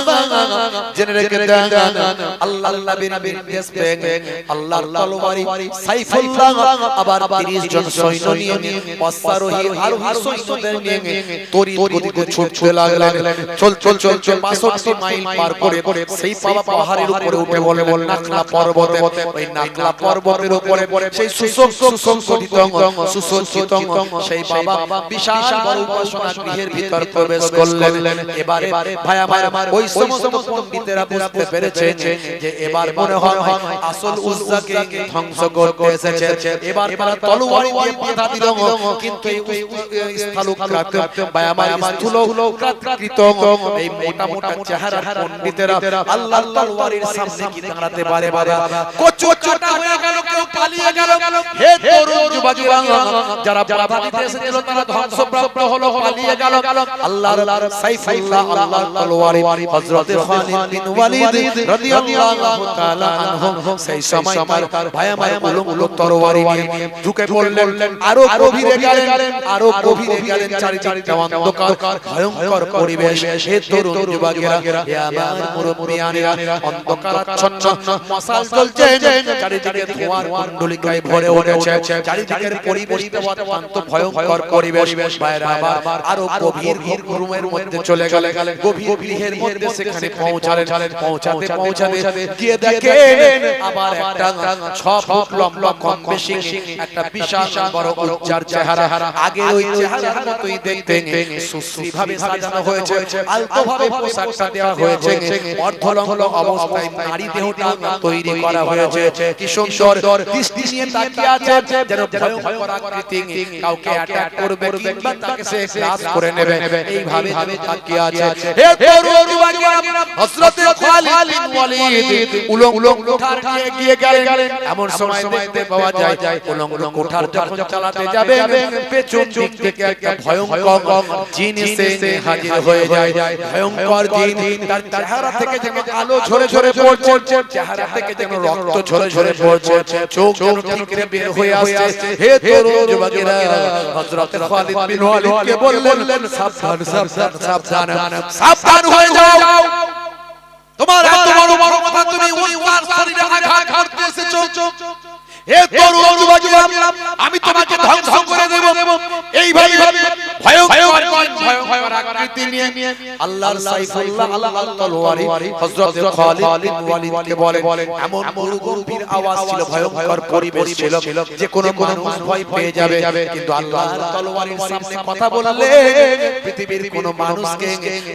জেনে রেখে দেন, আল্লাহর নবীর নির্দেশ পেয়ে আল্লাহর তলোয়ারি সাইফুল্লাহ আবার 30 জন সৈন্য নিয়ে অশ্বারোহী আরোহী সৈন্যদের নিয়ে তড়িৎ গতিতে ছুটতে লাগলেন। চল 65 মাইল পার করে সেই পাহাড়ের উপরে উঠে বলে নাখলা পর্বতে, ওই নাখলা পর্বতের উপরে সেই সুসংগঠিত সুসজ্জিত সেই বাবা বিশাল বড় উপাসনা গৃহের ভিতর প্রবেশ করলেন। এবারে ভাই আমার, ওই সমস্ত পণ্ডিতেরা বুঝতে পেরেছেন যে এবার মনে হয় আসল উজ্জাকে ধ্বংস করতে এসেছে। এবার তারা তলোয়ারি দিয়ে বাধা দিল, কিন্তু এই স্থলক্রান্ত ভাই আমার স্থূলকৃত এই মোটা মোটা চেহারার পণ্ডিতেরা আল্লাহর তলোয়ারির সামনে কি দাঁড়াতে পারে? বাবা কোচোটা হয়ে গেল, কেউ পালিয়ে গেল। হে তরুণ যুবকেরা, যারা বাধা দিতে এসেছিল তারা ধ্বংসপ্রাপ্ত হলো, পালিয়ে গেল। আল্লাহর সাইফুল্লাহ, আল্লাহর তলোয়ারি হযরত খালিদ বিন ওয়ালিদ রাদিয়াল্লাহু তাআলা আনহু সেই সময় তার ভাই আমার উলম তরবারি নিয়ে ঢুকে পড়লেন। আরো গভীরে গেলেন, চারিদিকে অন্ধকার, ভয়ঙ্কর পরিবেশ। হে তরুণ যুবকেরা, হে আমার মুরব্বিয়ানেরা, অন্ধকারাচ্ছন্ন মশাল জ্বলছে, চারিদিকে ধোঁয়ার কুণ্ডলিকায় ভরে উঠেছে চারিদিকের পরিবেশটা অত্যন্ত ভয়ঙ্কর পরিবেশ বাইরে আবার আরো গভীর রুমের মধ্যে চলে গেলে গভীর গৃহের মধ্যে সেখানে পৌঁছাতে গিয়ে দেখেন আবার একটা 6 ফুট লম্বা কম বেশি একটা বিশাল বড় উজ্জ্বল চেহারা আগে ওই চেহারার মতোই দেখতে সুশ্রী ভাবে সাজানো হয়েছে আলতো ভাবে পোশাকটা দেওয়া হয়েছে অর্ধলঙ্গ অবস্থায় নারী দেহটা তৈরি করা হয়েছে কি সুন্দর দৃষ্টি নিয়ে তাকিয়ে আছে যেন ভয়ঙ্কর আকৃতি কাউকে অ্যাটাক করবে কিংবা তাকে সে গ্রাস করে নেবে এইভাবে তাকিয়ে আছে হে তরুণ যুবকেরা হযরত খালিদ বিন ওয়ালিদ উলঙ্গ কোঠার গিয়ে গেলেন এমন সময় দেখতে পাওয়া যায় উলঙ্গ কোঠার যখন চালাতে যাবে পেছন দিক থেকে একটা ভয়ঙ্কর জিন এসে হাজির হয়ে যায় ভয়ঙ্কর জিন তার চেহারা থেকে যেন আলো ঝরে ঝরে পড়ছে চেহারা থেকে যেন রক্ত ঝরে ঝরে পড়ছে চোখ যেন ঠিকরে বের হয়ে আসছে হে তরুণ যুবকেরা হযরত খালিদ বিন ওয়ালিদকে বললেন সাবধান হয়ে যাও তোমার এত বড় কথা তুমি ওই শরীরে আঘাত করতে এসেছো হে তরুণ যুবকেরা আমি তোমাকে ধ্বংস করে দেব এইভাবে ভয়ঙ্কর আকৃতি নিয়ে আল্লাহর সাইফুল্লাহ আল্লাহর তলোয়ারি হযরত খালিদ বিন ওয়ালিদকে বলেন এমন গম্ভীর আওয়াজ ছিল ভয়ঙ্কর পরিবেশ ছিল যে কোনো মানুষ ভয় পেয়ে যাবে কিন্তু আল্লাহর তলোয়ারির সামনে কথা বললে পৃথিবীর কোনো মানুষকে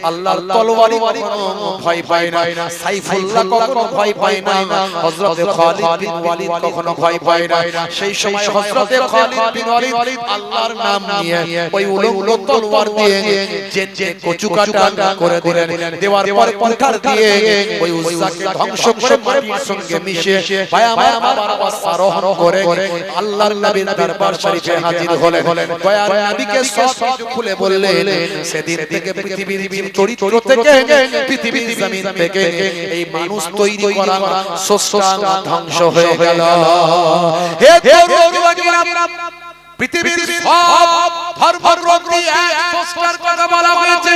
আল্লাহর তলোয়ারি কখনো ভয় পায় না সাইফুল্লাহ কখনো ভয় পায় না হযরত খালিদ বিন ওয়ালিদ কখনো ভয় পায় না সেই সময় হযরত খালিদ বিন ওয়ালিদ আল্লাহর নাম নিয়ে ওই উলঙ্গ তলোয়ার দিয়ে যে কচুকাটা করে দিলেন দেওয়ার পরে কোঠার দিয়ে ওই উজ্জাকে ধ্বংস করে মাটির সঙ্গে মিশে পায়ামার আবার আরোহণ করে আল্লাহর নবীর দরবার শরীফে হাজির হলেন দয়ার নবীকে সব কিছু খুলে বললেন সেদিন থেকে পৃথিবীর চরিত্র থেকে পৃথিবীর জমিন থেকে এই মানুষ তৈরি করা সস্তা ধ্বংস হয়ে গেল হে তরুণ যুবকেরা পৃথিবীর সব ধর্মগ্রন্থে এক স্রষ্টার কথা বলা হয়েছে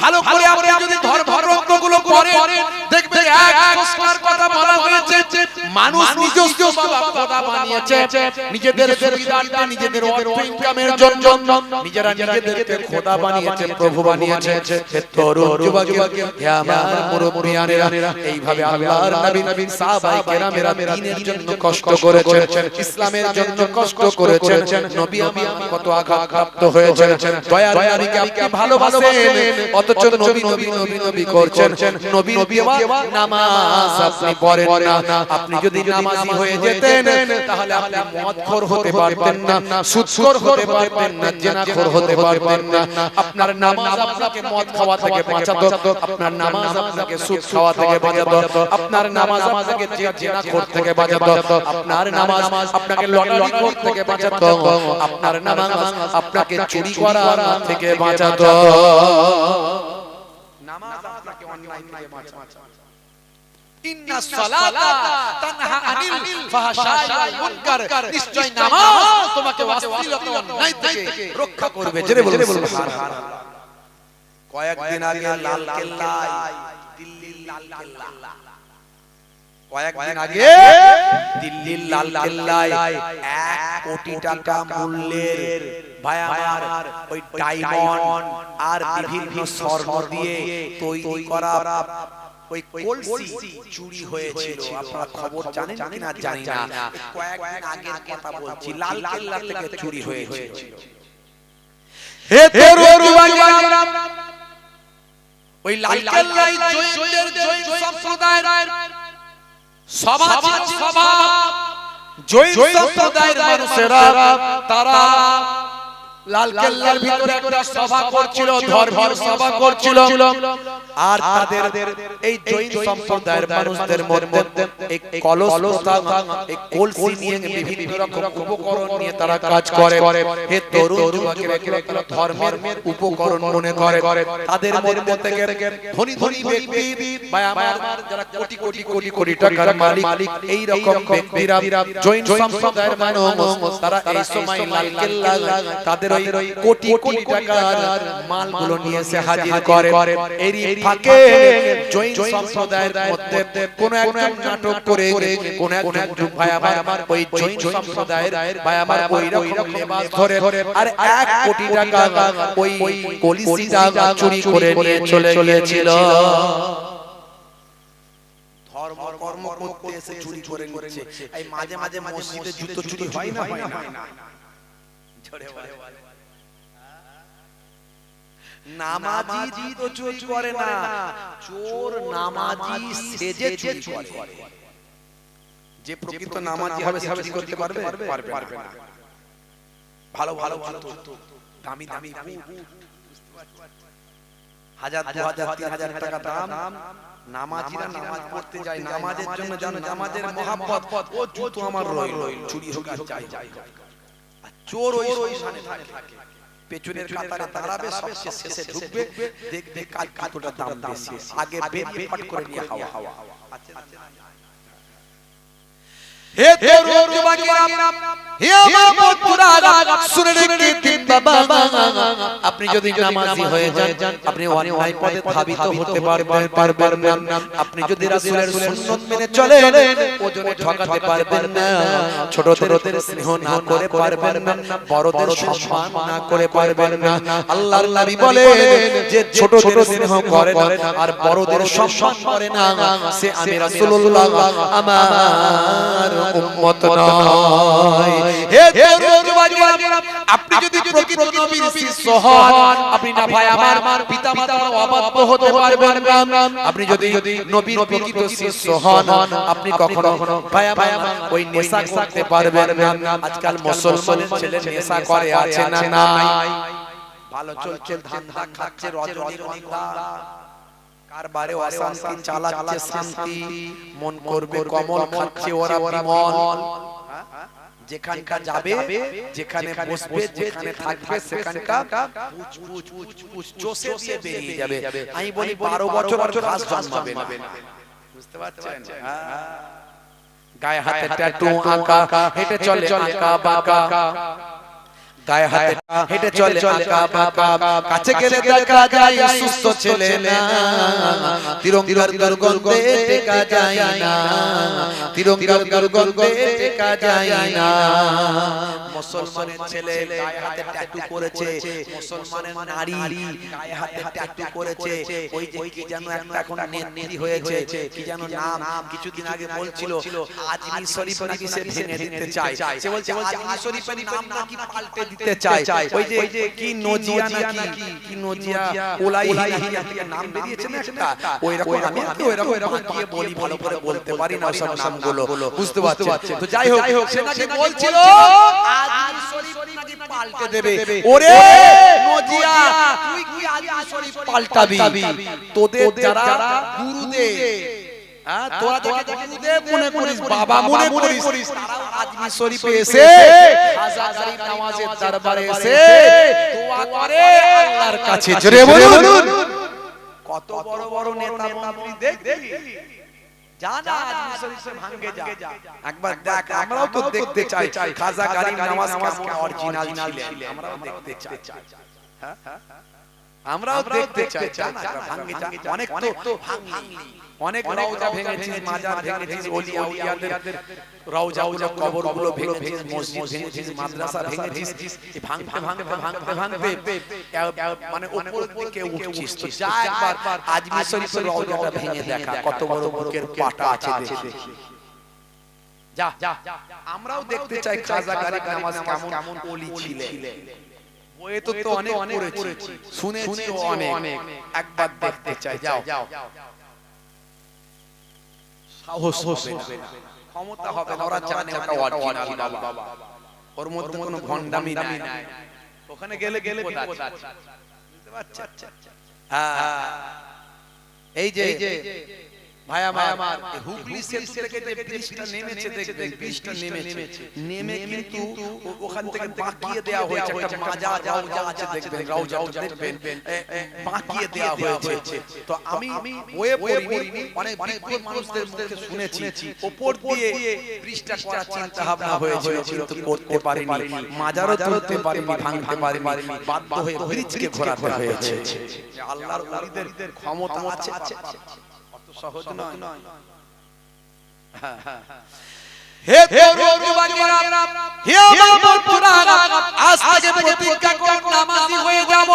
ভালো করে আপনি যদি ধর্মগ্রন্থগুলো পড়েন দেখবেন এক স্রষ্টার কথা বলা হয়েছে মানুষ নিজস্ব খোদা বানিয়েছে নিজেদের সুবিধার্থে নিজেদের অর্থ ইনকামের জন্য নিজেরা নিজেদেরকে খোদা বানিয়েছে প্রভু বানিয়েছে হে তরুণ যুবকেরা হে আমার মুরব্বিয়ানেরা এইভাবে আল্লাহর নবী সাহাবায়ে কেরামেরা দ্বীনের জন্য কষ্ট করেছেন ইসলামের জন্য কষ্ট করেছেন নবী আমি কত আঘাতপ্রাপ্ত হয়েছেন দয়ার নবীকে আপনি ভালোবাসেন অথচ নবী করছেন নবীর দেওয়া নামাজ আপনি পড়েন না আপনি যদি নামাজি হয়ে যেতেন তাহলে আপনি মদখোর হতে পারতেন না সুদখোর হতে পারতেন না জিনাখোর হতে পারতেন না আপনার নামাজ আপনাকে মদ খাওয়া থেকে বাঁচাতো আপনার নামাজ আপনাকে সুদ খাওয়া থেকে বাঁচাতো আপনার নামাজ আপনাকে জিনাখোর থেকে বাঁচাতো আপনার নামাজ আপনাকে লটারি খোর থেকে বাঁচাতো আপনার নামাজ আপনাকে চুরি করা থেকে বাঁচাতো নামাজ আপনাকে অন্যায় থেকে বাঁচাতো ইন্নাস সালাতা তানহা আনিল ফাহশাই ওয়াল মুনকার নিশ্চয় নামাজ তোমাকে অশ্লীলতা অন্যায় থেকে রক্ষা করবে জেনে বলুন সুবহানাল্লাহ কয়েকদিন আগে লাল কেল্লায় দিল্লির লাল কেল্লা কয়েকদিন আগে দিল্লির লাল কেল্লায় 1 কোটি টাকা মূল্যের ভাই আমার ওই ডায়মন্ড আর বিভিন্ন স্বর্ণ দিয়ে তৈরি করা ওই কলসি চুরি হয়েছিল আপনারা খবর জানেন কিনা জানি না কয়েকদিন আগের কথা বলছি লাল কেল্লা থেকে চুরি হয়েছিল হে তরুণ যুবকেরা ওই লাল কেল্লায় জৈনদের জৈন সম্প্রদায়ের সভা জৈন সম্প্রদায়ের মানুষেরা তারা লাল কেল্লার ভিতরে একটা সভা করছিল ধর্মীয় সভা করছিল আর তাদের এই জৈন সম্প্রদায়ের মানুষদের মধ্যে এক কলস প্রথা এক কলসি নিয়ে বিভিন্ন রকম উপকরণ নিয়ে তারা কাজ করে হে তরুণ যুবকেরা এগুলো ধর্মের উপকরণ মনে করে তাদের মধ্যে থেকে ধনী ধনী ব্যক্তি বা আমার যারা কোটি কোটি কোটি কোটি টাকার মালিক এই রকম ব্যক্তিরা জৈন সম্প্রদায়ের মানুষ তারা এই সময় লাল কেল্লা তাদের ওই কোটি কোটি টাকার মালগুলো নিয়ে এসে হাজির করে। এরই ফাঁকে জৈন সম্প্রদায়ের মধ্যে কোন একজন নাটক করে কোন একজন ভাই আমার ওই জৈন সম্প্রদায়ের ভাই আমার ওই রকম লেবাস ধরে আর 1 কোটি টাকা ওই কলিসিটা চুরি করে নিয়ে চলে গিয়েছিল। ধর্ম কর্ম করতে এসে চুরি করে নিচ্ছে। এই মাঝে মাঝে মসজিদে জুতো চুরি হয় না? নামাজি জুতো চুরি করে না, চোর নামাজি সেজে চুরি করে। যে প্রকৃত নামাজি হবে সে চুরি করতে পারবে না। ভালো ভালো জুতো, দামি দামি হাজার 2000 3000 টাকা দাম। নামাজিরা নামাজ পড়তে যায়, নামাজের জন্য জানো নামাজের মহব্বত, ও জুতো আমার রইল চুরি হোক আর যাই আর চোর ওই শানে থাকে, পেছনের কাতারে দাঁড়াবে, সবচেয়ে শেষে ঢুকবে, দেখবে কাল কতটা দাম বেশি, আগে বেরিয়ে ফট করে নিয়ে হাওয়া। হে তরুণ যুবকেরা, হে আমার বন্ধুরা, শুনে রেখে বাবা, আপনি যদি নামাজি হয়ে যান আপনি অন্যায় পথে ধাবিত হতে পারবেন না। আপনি যদি রাসূলের সুন্নাত মেনে চলেন ওজনে ঠকাতে পারবেন না। ছোটদের স্নেহ না করে পারবেন না, বড়দের সম্মান না করে পারবেন না। আল্লাহর নবী বলেন যে ছোটদের স্নেহ করে না আর বড়দের সম্মান করে না সে আমি রাসূলুল্লাহ আমার উম্মত নয়। হে তরুণ যুবকেরা, আপনি যদি প্রকৃত নবীর শিষ্য হন আপনি না ভাই আমার পিতামাতার অবাধ্য হতে পারবেন না। আপনি যদি নবীর প্রকৃত শিষ্য হন আপনি কখনো ভাই আমার ওই নেশা করতে পারবেন না। আজকাল মুসলমানের ছেলে নেশা করে আছে না নাই? ভালো চলছে, ধান্দা খাচ্ছে, রজনীগন্ধা কারবারে অশান্তি চালাচ্ছে, শান্তি মন করবে কমল, খাচ্ছে ওরা বিমল। যেখানকার যাবে, যেখানে বসবে, যেখানে থাকবে সেখানকার চষে দিয়ে বেরিয়ে যাবে। আমি বলি 12 বছর ঘাস জন্মাবে না, বুঝতে পারছেন? গায়ে হাতে ট্যাটু আঁকা, হেঁটে চলে আঁকা বাঁকা, গায়ে হাতে হেঁটে চলে আঁকা বাঁকা, কাছে গেলে দেখা যায় সুস্থ ছেলে না, তিরঙ্গার দুর্গন্ধে টেকা যায় না, তিরঙ্গার দুর্গন্ধে টেকা যায় না। মুসলমানের ছেলে গায়ে হাতে ট্যাটু করেছে, মুসলমানের নারী গায়ে হাতে ট্যাটু করেছে, ওই যে কি যেন একটা এখন নেত্রী হয়েছে, কি যেন নাম, কিছুদিন আগে বলছিল আজমি শরীফ নাকি সে ভেঙে দিতে চায়। সে বলছে আজমি শরীফের নাম নাকি পাল্টে দিতে চায়। ওই যে কি নজিয়া নাকি কি নজিয়া উলাইহিয়া থেকে নাম বেরিয়েছে না একটা, ওই রকম আমি ওই রকম দিয়ে বলি, ভালো করে বলতে পারি না সব নামগুলো, বুঝতে পারছেন? তো যাই হোক সে নাকি বলছিল আজমি শরীফ নাকি পাল্টে দেবে। ওরে নজিয়া, তুই কি আজমি শরীফ পাল্টাবি? তোদের যারা গুরুদেব, তোরা যাকে গুরুদেব মনে করিস, বাবা মনে করিস, তারাও আজমি শরীফে এসে খাজা গরিব নওয়াজের দরবারে এসে দোয়া করে আল্লাহর কাছে। জোরে বলুন, কত বড় বড় নেতা মন্ত্রী দেখবি, জানা আজমি শরীফে ভাঙ্গে যা, একবার দেখ। আমরাও তো দেখতে চাই খাজা গরিব নওয়াজ কেমন অরিজিনাল ছিলেন, আমরাও দেখতে চাই। হ্যাঁ, আমরাও দেখতে চাই, জানা ভাঙ্গে যা। অনেক তো ভাঙলি, অনেক রওজা ভেঙেছিস, মাজার ভেঙেছিস, ওলি আউলিয়াদের রওজাগুলো, কবরগুলো ভেঙেছিস, মসজিদ ভেঙেছিস, মাদ্রাসা ভেঙেছিস। এই ভাঙতে মানে উপরের দিকে উঠছিস। তো যা একবার আজমি শরীফের রওজাটা ভেঙে দেখা, কত বড় বুকের পাটা আছে দেখি। যা, আমরাও দেখতে চাই খাজা গরিব নওয়াজ কেমন ওলি ছিলেন। বইয়ে তো অনেক পড়েছি, শুনেছি অনেক, একবার দেখতে চাই। যাও, সাহস হবে না, ক্ষমতা হবে না, ওরা জানে ওটা অরিজিনাল বাবা, ওর মধ্যে কোনো ভন্ডামি নাই। ওখানে গেলে বিপদ আছে, বুঝতে পারছেন? হ্যাঁ, এই যে ভাই আমার হুগলি সেতু থেকে যে ব্রিজটা নেমেছে দেখবেন, ব্রিজটা নেমে কিন্তু ওখান থেকে বাঁকিয়ে দেওয়া হয়েছে, একটা মাজার রওজা আছে দেখবেন, রওজাটা দেখবেন বাঁকিয়ে দেওয়া হয়েছে। তো আমি ওয়ে পড়িনি, অনেক বিজ্ঞ মানুষদের মুখে শুনেছি উপর দিয়ে ব্রিজটা করার চিন্তা ভাবনা হয়েছিল, কিন্তু করতে পারিনি, মাজারও তুলতে পারিনি, ভাঙতে পারিনি, বাধ্য হয়ে ব্রিজকে ঘোরাতে হয়েছে। আল্লাহর ওলিদের ক্ষমতা আছে, অত সহজ নয়। হে তরুণ যুবকেরা, হে আমার বন্ধুরা, আজ থেকে প্রতিজ্ঞা করুন নামাজি হয়ে যাব,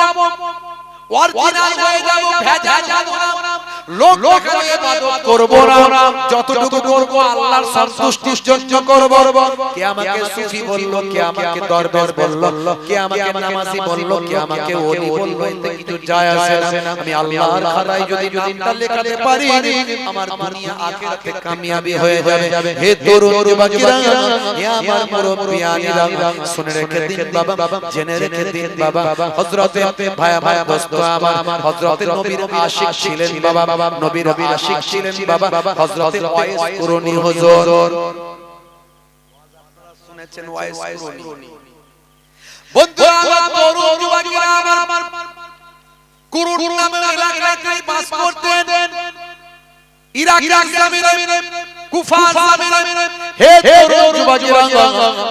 অরিজিনাল হয়ে যাব, ভেজাল যাব না, লোক দেখানো ইবাদত করব না, যতটুকু করব আল্লাহর সন্তুষ্টির জন্য করব। কে আমাকে সুফি বলল, কে আমাকে দরবেশ বলল, কে আমাকে নামাজি বলল, কে আমাকে ওলি বলল, এতে কিছু যায় আসে না। আমি আল্লাহর খাতায় যদি নামটা লেখাতে পারি, আমার দুনিয়া আখিরাতে কামিয়াবি হয়ে যাবে। হে তরুণ যুবকেরা, হে আমার মুরব্বিয়ানিরা, শুনে রেখে দিন বাবা, জেনে রেখে দিন বাবা, হযরতে ভাই দোস্ত আমার, হযরতে নবীর আশিক ছিলেন বাবা, নবীর আশিক ছিলেন বাবা, হযরতে ওয়াইস কুরনি হুজুর। আপনারা শুনেছেন ওয়াইস কুরনি। বন্ধুরা আমার, তরুণ যুবকেরা আমার, কুরুন নামের এলাকায় বাস করতেন, ইরাক জমিনে, কুফা জমিনে। হে তরুণ যুবকেরা,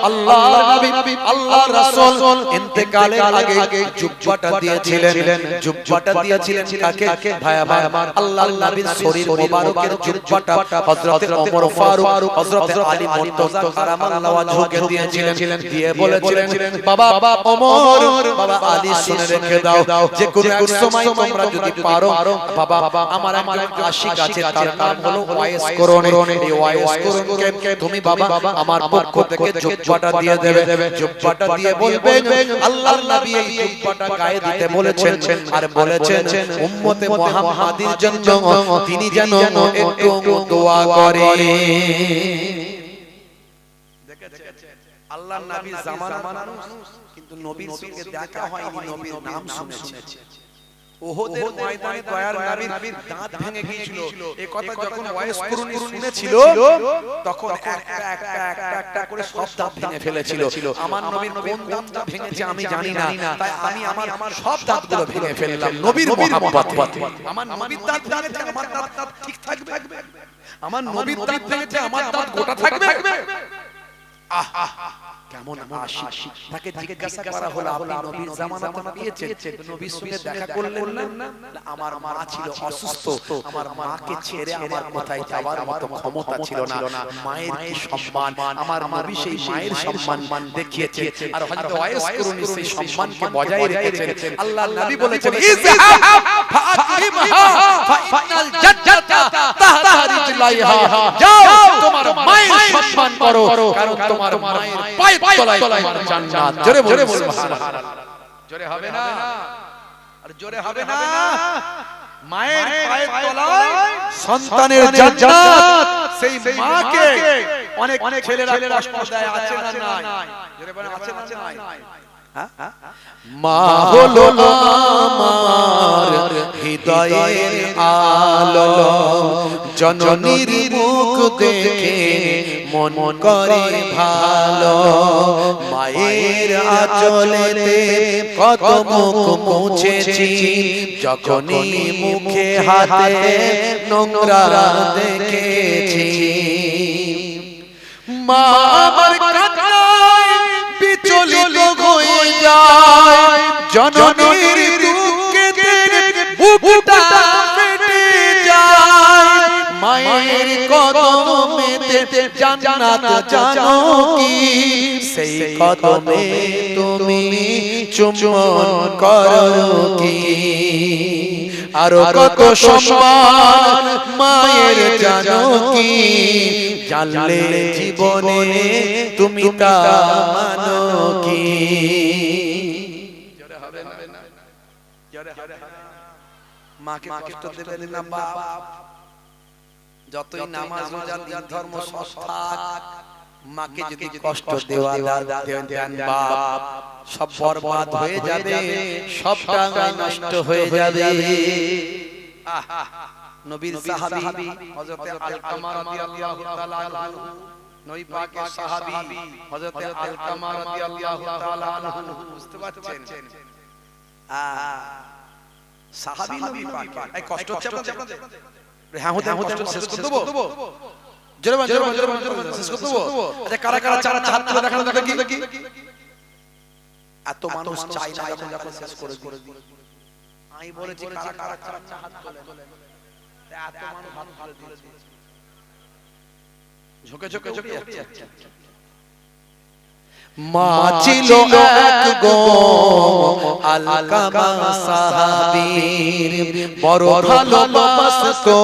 আল্লাহর নবী, আল্লাহর রাসূল ইন্তেকালের আগে জুব্বাটা দিয়েছিলেন। জুব্বাটা দিয়েছিলেন কাকে? ভাই আমার, আল্লাহর নবীর শরীর মোবারকের জুব্বাটা হযরতে ওমর ফারুক, হযরতে আলী মুর্তজা কারামাল্লাহু ওয়াজহুকে দিয়েছিলেন। দিয়ে বলেছিলেন, বাবা ওমর, বাবা আলী, শুনে রেখে দাও, যে কোন এক সময় তোমরা যদি পারো বাবা, আমার একজন আশিক আছে, তার নাম হলো ওয়াইস কুরনি। এই ওয়াইস কুরনিকে তুমি বাবা আমার পক্ষ থেকে জুব্বাটা দিয়ে দেবে। জুব্বাটা দিয়ে বলবেন, আল্লাহর নবী এই জুব্বাটা গায়ে দিতে বলেছেন, আর বলেছেন উম্মতে মুহাম্মাদির জন্য তিনি যেন একটু দোয়া করে। দেখেছেন, আল্লাহর নবী জামানার মানুষ, কিন্তু নবীর সঙ্গে দেখা হয়নি, নবীর নাম শুনেছে। ওহদের ময়দানে দয়ার নবীর দাঁত ভেঙে গিয়েছিল, এই কথা যখন ওয়াইস কুরনি শুনেছিল, তখন একটা করে সব দাঁত ভেঙে ফেলেছিল। আমার নবীর কোন দাঁতটা ভেঙেছে আমি জানি না, তাই আমি আমার সব দাঁতগুলো ভেঙে ফেললাম নবীর মহব্বতে। আমার নবীর দাঁত ভেঙেছে, আমার দাঁত ঠিক থাকবে? আমার নবীর দাঁত ভেঙেছে, আমার দাঁত গোটা থাকবে? আহ কেমন আশিক! তাকে জিজ্ঞাসা করা হলো, আপনি নবীর জামানাতে পেয়েছেন, নবীর সঙ্গে দেখা করলেন না? আমার মা ছিল অসুস্থ, আমার মাকে ছেড়ে আমার কোথায় যাওয়ার মতো ক্ষমতা ছিল না। মায়ের কি সম্মান, আমার নবী সেই মায়ের সম্মান দেখিয়েছে, আর হযরত ওয়াইস কুরনি সেই সম্মানকে বজায় রেখেছেন। আল্লাহর নবী বলেছেন, ইযহাব ফাআকিমহা ফাইনাল জান্নাতা তাহতা রিজলাইহা, যাও তোমার মায়ের সম্মান করো, কারণ তোমার মায়ের পায়ের তলায় তোমার জান্নাত। জোরে বলুন সুবহানাল্লাহ। জোরে হবে না? আর জোরে হবে না? মায়ের পায়ের তলায় সন্তানের জান্নাত। সেই মাকে অনেক ছেলেরা কষ্ট দেয়, আছে না নাই? জোরে বলেন, আছে না নাই? মা হলো আমার হৃদয়ের আলো, জননীর মুখ দেখে মন করে ভালো, মায়ের আঁচলেতে কত মুখ মুছেছি, যখনই মুখে হাতে নোংরা দেখেছি। মা আমার কান্নায় বিচলিত হয়ে যায়, জননীর দুঃখেতে বুকটা ফেটে যায়, মায়ের কদমেতে জান্নাত জানো কি, সেই কদমে তুমি চুম্বন করো কি, আর কত সম্মান মায়ের জানো কি, জানলে জীবনে তুমি তা মানো কি। মাকে কষ্ট দেবেন না বাপ, যতই নামাজ রোজা দিন ধর্ম সব থাক, মাকে যদি কষ্ট দেওয়া দেন বাপ, সব বরবাদ হয়ে যাবে, সব টাকা নষ্ট হয়ে যাবে। নবীর সাহাবী হযরত আলকামা রাদিয়াল্লাহু তাআলা আনহু, নবী পাকের সাহাবী হযরত আলকামা রাদিয়াল্লাহু তাআলা আনহু, বুঝতে পারছেন? সাহাবী নবী পাক, এই কষ্ট হচ্ছে আপনাদের? হ্যাঁ হতে শেষ করে দেব, জোরে শেষ করে দেব। আচ্ছা কারা কারা চার হাত তুলে দেখানো দেখি। এত মানুষ চাই না যখন শেষ করে দিই। আমি বলেছি কারা কারা চার হাত তুলে, এত মানুষ হাত তুলে দিয়েছে, ঝুঁকে ঝুঁকে যাচ্ছে। মা ছিল এক গো আলকামা সাহাবীর, বড় ভালোবাসতো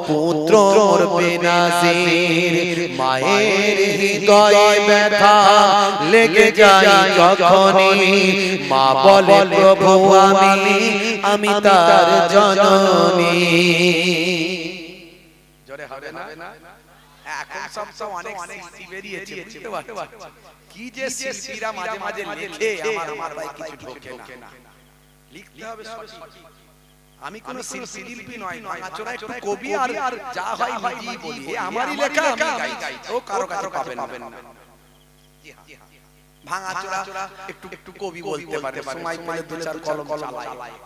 পুত্র মোর বেনাজির। মায়ের হৃদয়ে ব্যথা লেগে যায় যখনই, মা বলে প্রভু আমি তার জননী। জোরে হবে না? এখন সব তো অনেক সৃষ্টি বেরিয়েছে, বুঝতে পারছো? কি যে শিল্পীরা মাঝে মাঝে লেখে, আমার ভাই কিছু ঢোকে না। লিখতে হবে সঠিক। আমি কোন শিল্পী নয়, ভাঙাচোরা একটু কবি, আর যা হয় নিজেই বলি, আমারই লেখা আমি গাই, ও কারো কাছে পাবেন না। ভাঙাচোরা একটু কবি বলতে পারে, সময় পেলে দু চার কলম চালায়।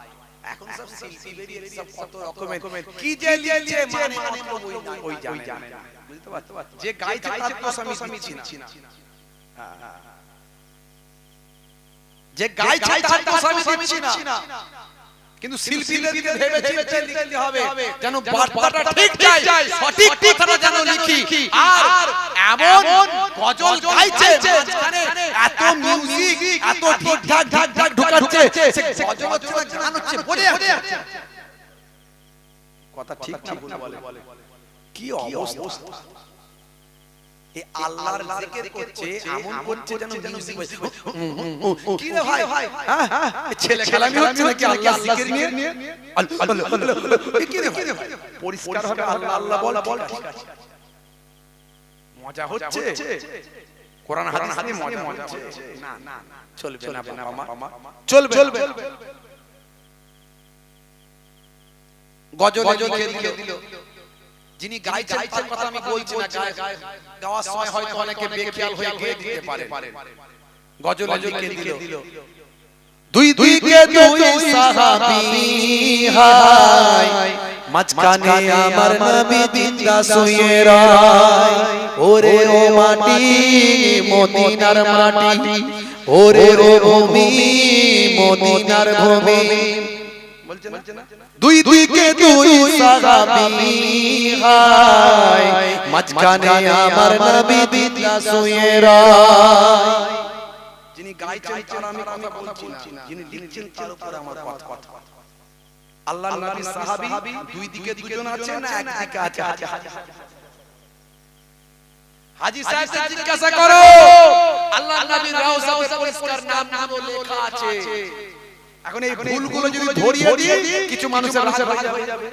এখন সব শিল্পী বেরিয়েছে, সব কত রকমের কি যে লিখছে, মানে ওই জানে না, বুঝতে পারছো? যে গাইছে তার তো আমি চিনছি না, যে গাইছে তার তো আমি চিনছি না, কিন্তু শিল্পীদেরকে ভেবে চিন্তে লিখতে হবে যেন বার্তাটা ঠিক যায়, সঠিক কথাটা যেন লিখি। আর এমন গজল গাইছে মাঝখানে এত মিউজিক, এত ঠিকঠাক ঢুকাচ্ছে, সে গজল হচ্ছে না, গান হচ্ছে, বলে কথা ঠিক ঠিক বলে। কি অবস্থা! এই আল্লাহর জিকির করছে, এমন করছে যেন মিউজিক বাজছে। কি রে ভাই, ছেলে খেলামি হচ্ছে নাকি আল্লাহ জিকির নিয়ে? কি রে ভাই, পরিষ্কার হবে আল্লাহ আল্লাহ বল, ঠিক আছে, মজা হচ্ছে, কোরআন হাদিস নিয়ে মজা হচ্ছে, না চলবে না বাবা, চলবে। গজল লিখে দিল যিনি গাইছেন, তার কথা আমি বলছি না, গাওয়ার সময় হয়তো অনেকে বেখেয়াল হয়ে গেয়ে দিতে পারে। গজল লিখে দিল, দুই দিকে দুই সাহাবী হায়, মাঝখানে আমার নবী জিন্দা শুয়ে রয়। ওরে ও মাটি মদিনার মাটি, ওরে ও ভূমি মদিনার ভূমি, বলছে না? দুই দিকে দুই সাহাবী হায়, মাঝখানে আমার নবী জিন্দা শুয়ে রয়। যিনি গাইছেন তার আমি কথা বলছি না, যিনি লিখছেন তার উপর আমার কথা। আল্লাহর নবী সাহাবী, দুই দিকে দুজন আছে না একদিকে আছে? হাজী সাহেব জিজ্ঞাসা করো, আল্লাহর নবীর রওজাতে পরিষ্কার নাম লেখা আছে। এখন এই ভুলগুলো যদি ধরিয়ে দিই, কিছু মানুষের রাগ হয়ে যাবে,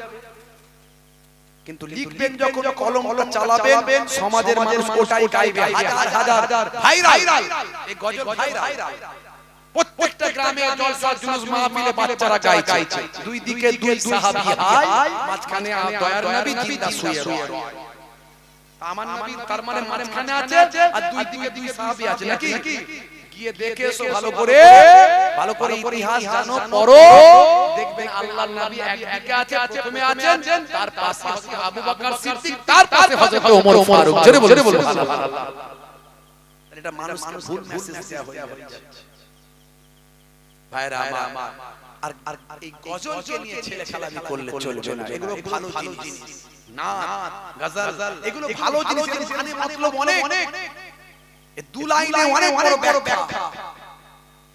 কিন্তু লিখবেন যখন, কলমটা চালাবেন, সমাজের মানুষ ওটাই গাইবে, হাজার ভাইরাল, এই গজল ভাইরাল। প্রত্যেকটা গ্রামে জলসা জুলুস মাহফিলে বাচ্চারা গাইছে, দুই দিকে দুই সাহাবী হায়, মাঝখানে দয়ার নবী জিন্দা শুয়ে রয়। আমার নবী তার মানে মাঝখানে আছে, আর দুই দিকে দুই সাহাবী আছে নাকি? গিয়ে দেখে এসো ভালো করে ইতিহাস জানো, পড়ো, দেখবেন আল্লাহর নবী একদিকে আছে, প্রথমে আছেন, তার পাশে হযরত আবু বকর সিদ্দিক, তার পাশে হযরত ওমর ফারুক। জোরে বলে সুবহানাল্লাহ। এটা মানুষকে ভুল মেসেজ দেয়া হয়ে যাচ্ছে ভাইরা আমার। আর এই গজলকে নিয়ে ছেলে খেলামি করলে চলবে না, এগুলো ভালো জিনিস না, গজল এগুলো ভালো জিনিস, মানে মতলব অনেক, এই দু লাইনে অনেক বড় ব্যাখ্যা।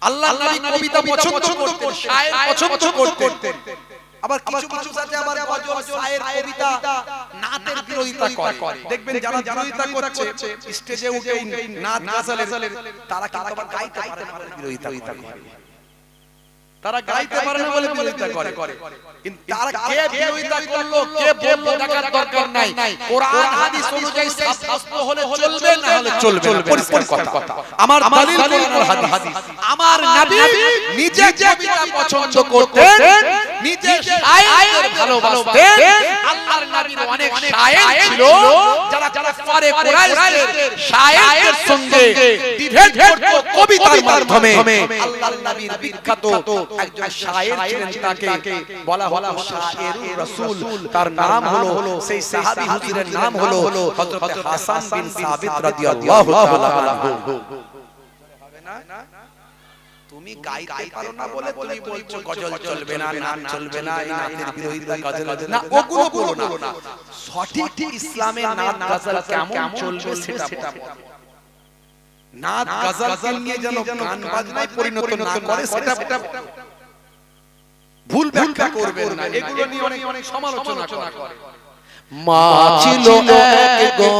আল্লাহর নবী কবিতা পছন্দ করতেন, শায়ের পছন্দ করতেন, আবার কিছু মানুষ আছে আবার গজল, শায়ের, কবিতা, নাতের বিরোধিতা করে। দেখবেন যারা বিরোধিতা করছে স্টেজে উঠে নাত গজলের, তারা কিন্তু আবার গাইতে পারে না বলে বিরোধিতা করে। তারা গাইতে পারে না বলে বিরোধিতা করে, কিন্তু তারা কে বিরোধিতা করলো, কে বললো, দেখার দরকার নাই। কোরআন হাদিস অনুযায়ী শাস্ত্র হলে চলবে, না হলে চলবে না, পরিষ্কার কথা। আমার দলিল কোরআন আর হাদিস। আমার নবী নিজে কবিতা পছন্দ করতেন, নিজে শায়ের ভালোবাসতেন। আল্লাহর নবীর অনেক শায়ের ছিল যারা কুফারে কুরাইশের শায়েরদের সঙ্গে ডিবেট করত কবিতার মাধ্যমে। আল্লাহর নবীর বিখ্যাত একজন শায়ের ছিলেন, তাকে বলা হলো শায়েরুর রাসূল। তার নাম হলো, সেই সাহাবী হুজুরের নাম হলো হযরত হাসান বিন সাবিত রাদিয়াল্লাহু তাআলা আনহু। তুমি গাইতে পারো না বলে তুমি বলছো গজল চলবে না, নাচ চলবে না, এই নাচের বিরোধিতা গজল না, ওগুলো বলো না। সঠিক ইসলামে নাচ গজল কেমন চলবে সেটা বলো। নাচ গজল নিয়ে যেন গান বাজনায় পরিণত না করে সেটা ভুল ব্যাখ্যা করবেন না। এগুলো নিয়ে অনেক সমালোচনা করে। মা ছিল এক গো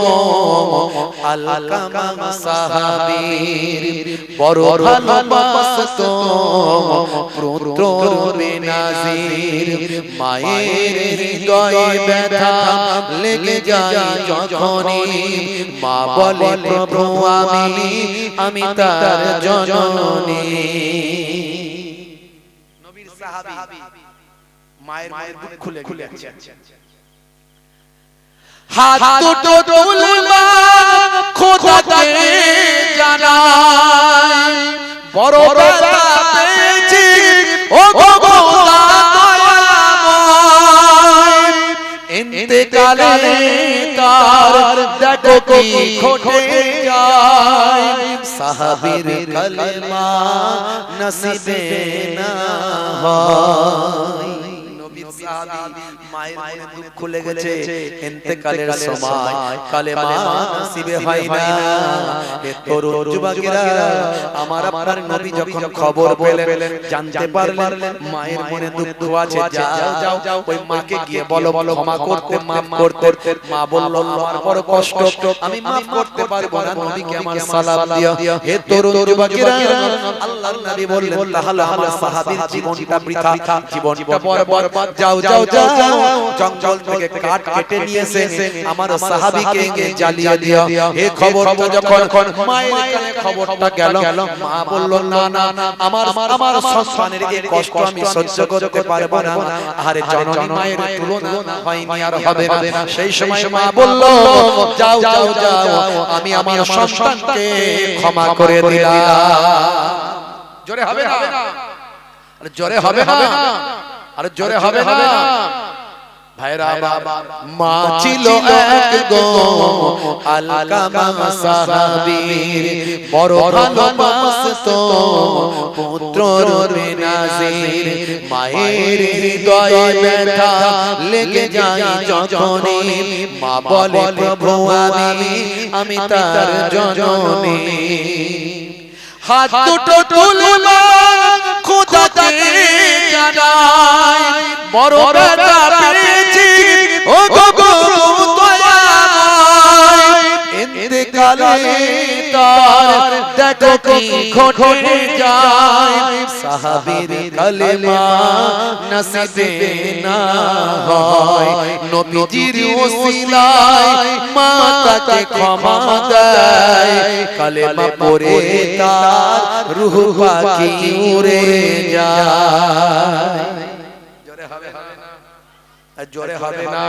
আলকামা সাহাবীর, বড় ভালোবাসতো পুত্র বেনাজির। মায়ের হৃদয়ে ব্যথা লেগে যায় যখনই, মা বলে প্রভু আমি তার জননী। নবীর সাহাবী মায়ের বুক খুলে গেছে। হাত দুটো তুলবা খোদাকে জানাই, বড় ব্যথা পেয়েছি ও গো খোদা দয়াময়। ইন্তেকালে তার দেখো কি ঘটে যায়, সাহাবীর কালেমা নসিবে না হয়। নবীর সাহাবী মায়ের বুক খুলে গেছে, ইন্তেকালের সময় কালেমা নসিবে হয় না। এ তরুণ যুবকেরা, আমার আপনার নবী যখন খবর পেলেন, জানতে পারলেন মায়ের মনে দুঃখ আছে, যাও ওই মাকে গিয়ে বলো ক্ষমা করতে, মাফ করতে। মা বলল আমার বড় কষ্ট, আমি মাফ করতে পারবো না, নবীকে আমার সালাম দিও। হে তরুণ যুবকেরা, আল্লাহর নবী বললেন তাহলে আমার সাহাবীর জীবনটা বৃথা, জীবনটা বরবাদ। যাও জঙ্গল থেকে কাঠ কেটে নিয়ে এসে আমার সাহাবীকে জ্বালিয়ে দিও। এই খবরটা যখন মায়ের কানে খবরটা গেল, মা বলল না আমার সন্তানের এই কষ্ট আমি সহ্য করতে পারবো না। আরে জননী মায়ের তুলনা হয়নি আর হবে না। সেই সময় মা বলল যাও আমি আমার সন্তানকে ক্ষমা করে দিলাম। জোরে হবে না, আরে জোরে হবে না, আরে জোরে হবে না ভাইরা। মা ছিল এক গো আলকামা সাহাবীর, বড় ভালোবাসতো পুত্র বেনাজির। মায়ের হৃদয়ে ব্যথা লেগে যায় যখনই, মা বলে প্রভু আমি তার জননী। হাত দুটো তুলবা খোদাকে জানাই, বড় ব্যথা পেয়েছি ও গো দয়াময়। ইন্তেকালে তার দেখো কি ঘটে যায়, সাহাবীর কালেমা নসিবে না হয়। নবীজির ওসিলায় মা তাকে ক্ষমা দেয়, কালেমা পড়ে তার রূহ পাখি উড়ে যায়। জোরে হবে না,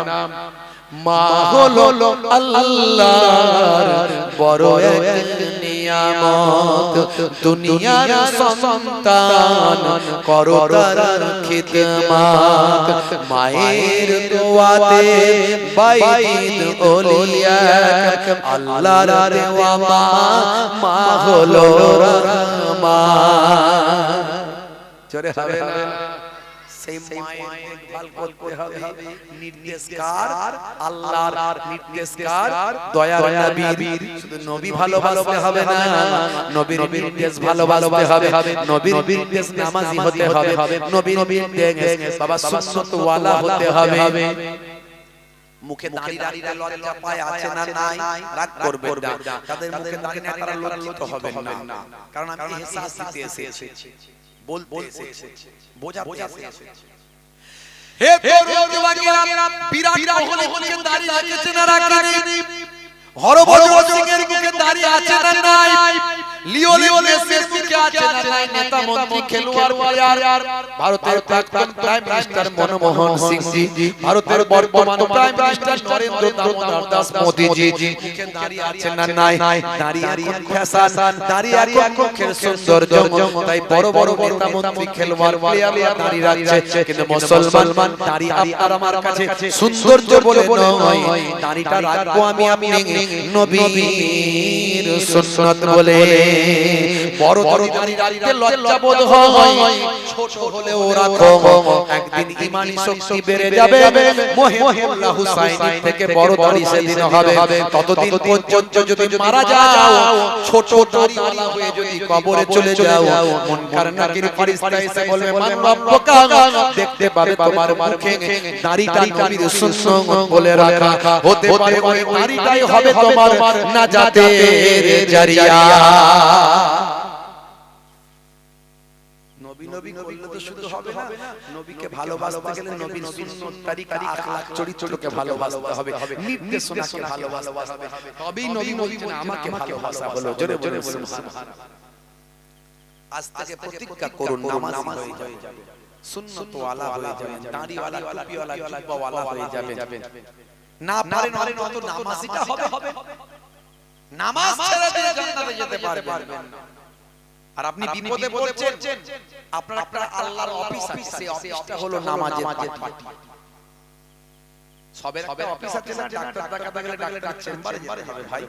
মা হলো আল্লাহর বড় এক নিয়ামত। দুনিয়ার সন্তান করো তার খিদমত, মায়ের দোয়াতে বাইত ওলিয়া। আল্লাহর দেওয়া মা হলো রহমান। জোরে হবে না, সেই মায়ের দেখভাল করতে হবে। নির্দেশকার আল্লাহর নির্দেশকার দয়ার নবীর। শুধু নবী ভালোবাসতে হবে না, নবীর নির্দেশ ভালোবাসতে হবে। নবীর নির্দেশ নামাজি হতে হবে, নবীর নির্দেশ বাবা সুন্নাত ওয়ালা হতে হবে। মুখে দাড়ি রাখতে লজ্জা পায় আছে না নাই, রাগ করবেন না। তাদের মুখে দাড়ি না, তারা লজ্জিত হবেন না, কারণ আমি ইহসাস দিতে এসেছি, বলতে এসেছি, বোঝাতে এসেছি। হে তরুণ যুবকেরা, বিরাট কোহলি মুখে দাড়ি রেখেছে না রাখেনি? হরভজন সিং এর মুখে দাড়ি আছে না নাই? লিওনেল মেসির মুখে আছে না নাই নেতা মন্ত্রী খেলোয়াড় প্লেয়ার ভারতের প্রাক্তন প্রাইম মিনিস্টার মনমোহন সিং জি ভারতের বর্তমান প্রাইম মিনিস্টার নরেন্দ্র দামোদর দাস মোদি জি মুখে দাঁড়িয়ে আছে না নাই দাঁড়িয়ে এখন ফ্যাশন দাঁড়িয়ে এখন মুখের সৌন্দর্য তাই বড় বড় নেতা মন্ত্রী খেলোয়াড় প্লেয়ার দাঁড়িয়ে রাখছে কিন্তু মুসলমান দাঁড়িয়ে আপনার আমার কাছে সৌন্দর্য বলে নয় দাঁড়িটা রাখবো আমি নবীর সুন্নাত বলে বড় বড় দাঁড়ি রাখতে লজ্জা বোধ হয় ছোট হলেও রাখো একদিন ঈমানি শক্তি বেড়ে যাবে মোহাম্মদ হুসাইন থেকে বড় দাঁড়ি সেদিন হবে ততদিন পর্যন্ত যদি মারা যাও ছোট দাঁড়িওয়ালা হয়ে যদি কবরে চলে যাও মুনকার নাকির ফেরেশতা এসে বলবে মান রব্বুকা দেখতে পাবে তোমার মুখে দাঁড়িটা নবীর সুন্নাত বলে রাখা হতে পারে ওই দাঁড়িটাই হবে তোমার নাজাতের জারিয়া নবী করলে তো শুধু হবে না নবীকে ভালোবাসতে গেলে নবীর সুন্নাত তরিকা আখলাক চরিত্রকে ভালোবাসতে হবে নির্দেশনাকে ভালোবাসতে হবে তবেই নবী বলছেন আমাকে ভালোবাসা হলো জোরে জোরে বলুন সুবহানাল্লাহ আজ থেকে প্রতিজ্ঞা করুন নামাজ হয়ে যাবে সুন্নাত ওয়ালা হয়ে যাবেন দাড়ি ওয়ালা টুপি ওয়ালা জুব্বা ওয়ালা হয়ে যাবেন না পারেন অত নামাজিটা হবে নামাজ ছেড়ে দিয়ে জান্নাতে যেতে পারবেন আর আপনি বিপদে পড়ছেন আপনার আল্লাহর অফিস আছে সেই অফিসটা হলো নামাজের পার্টি সবের একটা অফিস আছে না ডাক্তার দেখাতে গেলে ডাক্তার চেম্বারে যেতে হবে ভাই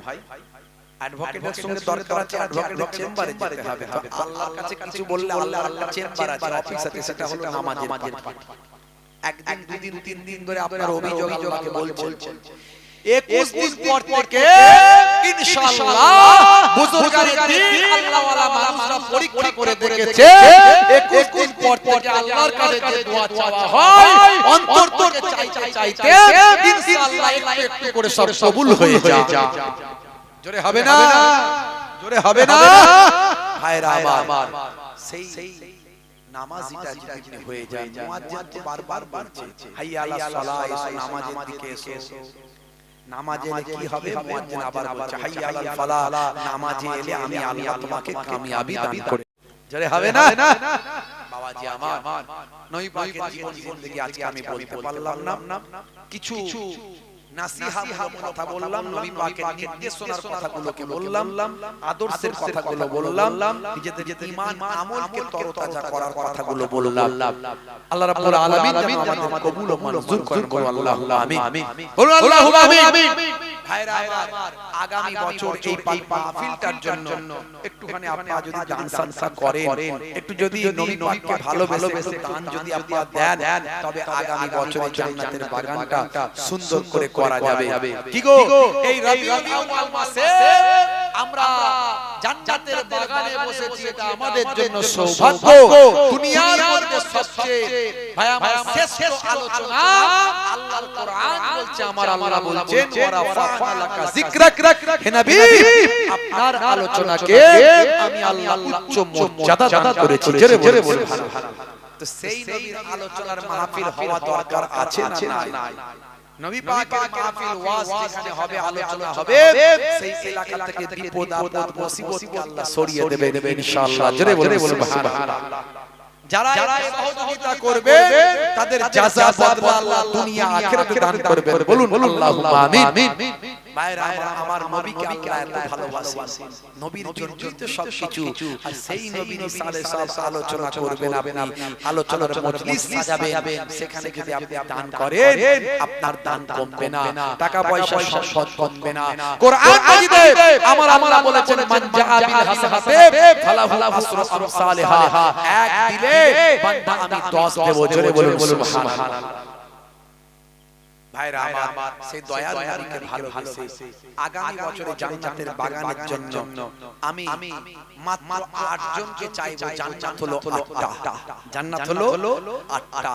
অ্যাডভোকেটের সঙ্গে দরকার আছে অ্যাডভোকেটের চেম্বারে যেতে হবে তো আল্লাহর কাছে কিছু বললে আল্লাহর চেম্বার আছে অফিস আছে সেটা হলো নামাজের পার্টি একদিন দুদিন তিন দিন ধরে আপনার অভিযোগ আল্লাহকে বলছেন 21 দিন পর থেকে ইনশাআল্লাহ বুজুর্গানের দিন আল্লাহ ওয়ালা মানুষরা পরীক্ষা করে দেখেছে 21 দিন পর থেকে আল্লাহর কাছে যে দোয়া চাওয়া হয় অন্তর থেকে চাইতে ইনশাআল্লাহ একটু করে সব কবুল হয়ে যায় জোরে হবে না ভাইরা আমার সেই নামাজিটা যদি হয়ে যায় মুয়াজ্জিন তো বারবার বলছে হাইয়া আলাস সালাহ এসো নামাজের দিকে এসো নামাজে এলে কি হবে মুয়াজ্জিন আবার বলছে হাইয়া আলাল ফালাহ নামাজে এলে আমি আল্লাহ তোমাকে কামিয়াবি দান করে জোরে হবে না বাবাজি আমার নবী পাকের জীবন জিন্দেগি আজকে আমি বলতে পারলাম না কিছু নাসিহাত কথা বললাম নবী পাকের নির্দেশনার কথাগুলোকে বললাম আদর্শের কথাগুলো বললাম নিজেদের ঈমান আমলকে তরতাজা করার কথাগুলো বললাম আল্লাহ রাব্বুল আলামিন আমাদের কবুল ও মঞ্জুর করেন আল্লাহুম্মা আমিন বলুন আল্লাহুম্মা আমিন ভাইরা আমার আগামী বছর এই মাহফিলটার জন্য একটুখানি আপনারা যদি দান সাদকা করেন একটু যদি নবী পাককে ভালোবেসে দান যদি আপনারা দেন তবে আগামী বছরে জান্নাতের বাগানটা সুন্দর করে করা যাবে কি গো এই রবিউল আউয়াল মাসে আমরা জান্নাতের বাগানে বসেছি এটা আমাদের জন্য সৌভাগ্য দুনিয়ার মধ্যে সবচেয়ে ভাই আমার শ্রেষ্ঠ আলোচনা আল্লাহর কোরআন বলছে আমার আল্লাহ বলছেন ওয়া রাফা'না লাকা যিকরাক হে নবী আপনার আলোচনাকে আমি আল্লাহ উচ্চ মর্যাদা দান করেছি জোরে বলুন সুবহানাল্লাহ তো সেই নবীর আলোচনার মাহফিল হওয়া দরকার আছে না নাই নবী পাকের মাহফিল ওয়াজ যেখানে হবে আলোচনা হবে সেই এলাকা থেকে বিপদ আপদ মুসিবতকে আল্লাহ সরিয়ে দেবে ইনশাআল্লাহ জোরে বলুন সুবহানাল্লাহ যারা সহযোগিতা করবে তাদের জাযা বদলা আল্লাহ দুনিয়া আখিরাতে দান করবেন বলুন আল্লাহুম্মা আমিন ভাইরা আমার নবীকে আল্লাহ এত ভালোবাসেন নবীর জন্যই তো সবকিছু আর সেই নবীর সাথে আলোচনা করবেন আপনি আলোচনার মজলিস সাজাবেন সেখানে যদি আপনি দান করেন আপনার দান কমবে না টাকা পয়সা সম্পদ কমবে না কোরআন মাজিদে আমার আল্লাহ বলেছেন মান জাআ বিল হাসানাতি ফালাহু আসরু আমসালিহা এক দিলে বান্দা আমি 10 দেব জোরে বলুন সুবহানাল্লাহ ভাইরা আমার সেই দয়ার নবীকে ভালোবেসে আগামী বছরে জান্নাতের বাগানের জন্য আমি মাত্র 8 জনকে চাইবো জান্নাত হলো 8টা জান্নাত হলো 8টা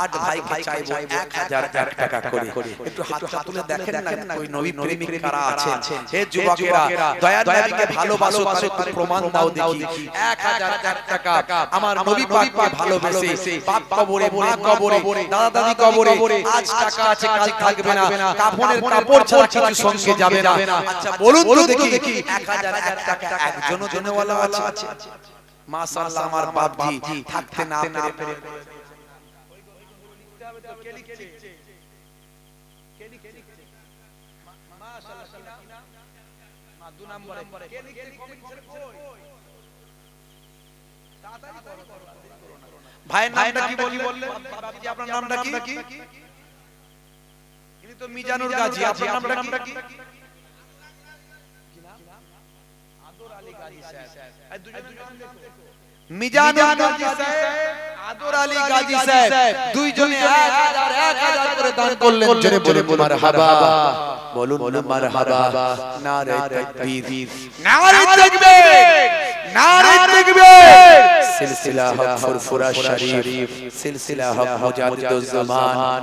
8 ভাইকে চাইবো 1001 টাকা করে একটু হাতটা তুলে দেখেন না ওই নবী প্রেমিক কারা আছেন হে যুবকেরা দয়ার নবীকে ভালোবাসো তার প্রমাণ দাও দেখি 1001 টাকা আমার নবী পাককে ভালোবেসে বাপ কবরে মা কবরে দাদা দাদি কবরে আজ টাকা আছে কাল থাকবে না কাফনের কাপড় ছাড়া কিছু সঙ্গে যাবে না আচ্ছা বলুন তো দেখি 1001 টাকা একজনও দেনেওয়ালা আছে মাশাআল্লাহ আমার বাপজি থাকতে না পেরে কে লিখছে মাশাআল্লাহ মা দু নম্বরে কে লিখছে কমেন্টসে কই তাড়াতাড়ি করো ভাইয়ের নামটা কি বললেন বাপজি আপনার নামটা কি ইনি তো মিজানুর গাজী আপনার নামটা কি আদর আলী গাজী সাহেব এই দুজন মিজানুর গাজী সাহেব আদর আলী গাজী সাহেব দুইজনে 1000 করে দান করলেন জোরে বলে মারহাবা বলুন মারহাবা নারে তাকবীর নারে তাকবীর নারে তাকবীর সিলসিলা হক ফুরফুরা শরীফ সিলসিলা হক মুজাদ্দিদুজ জামান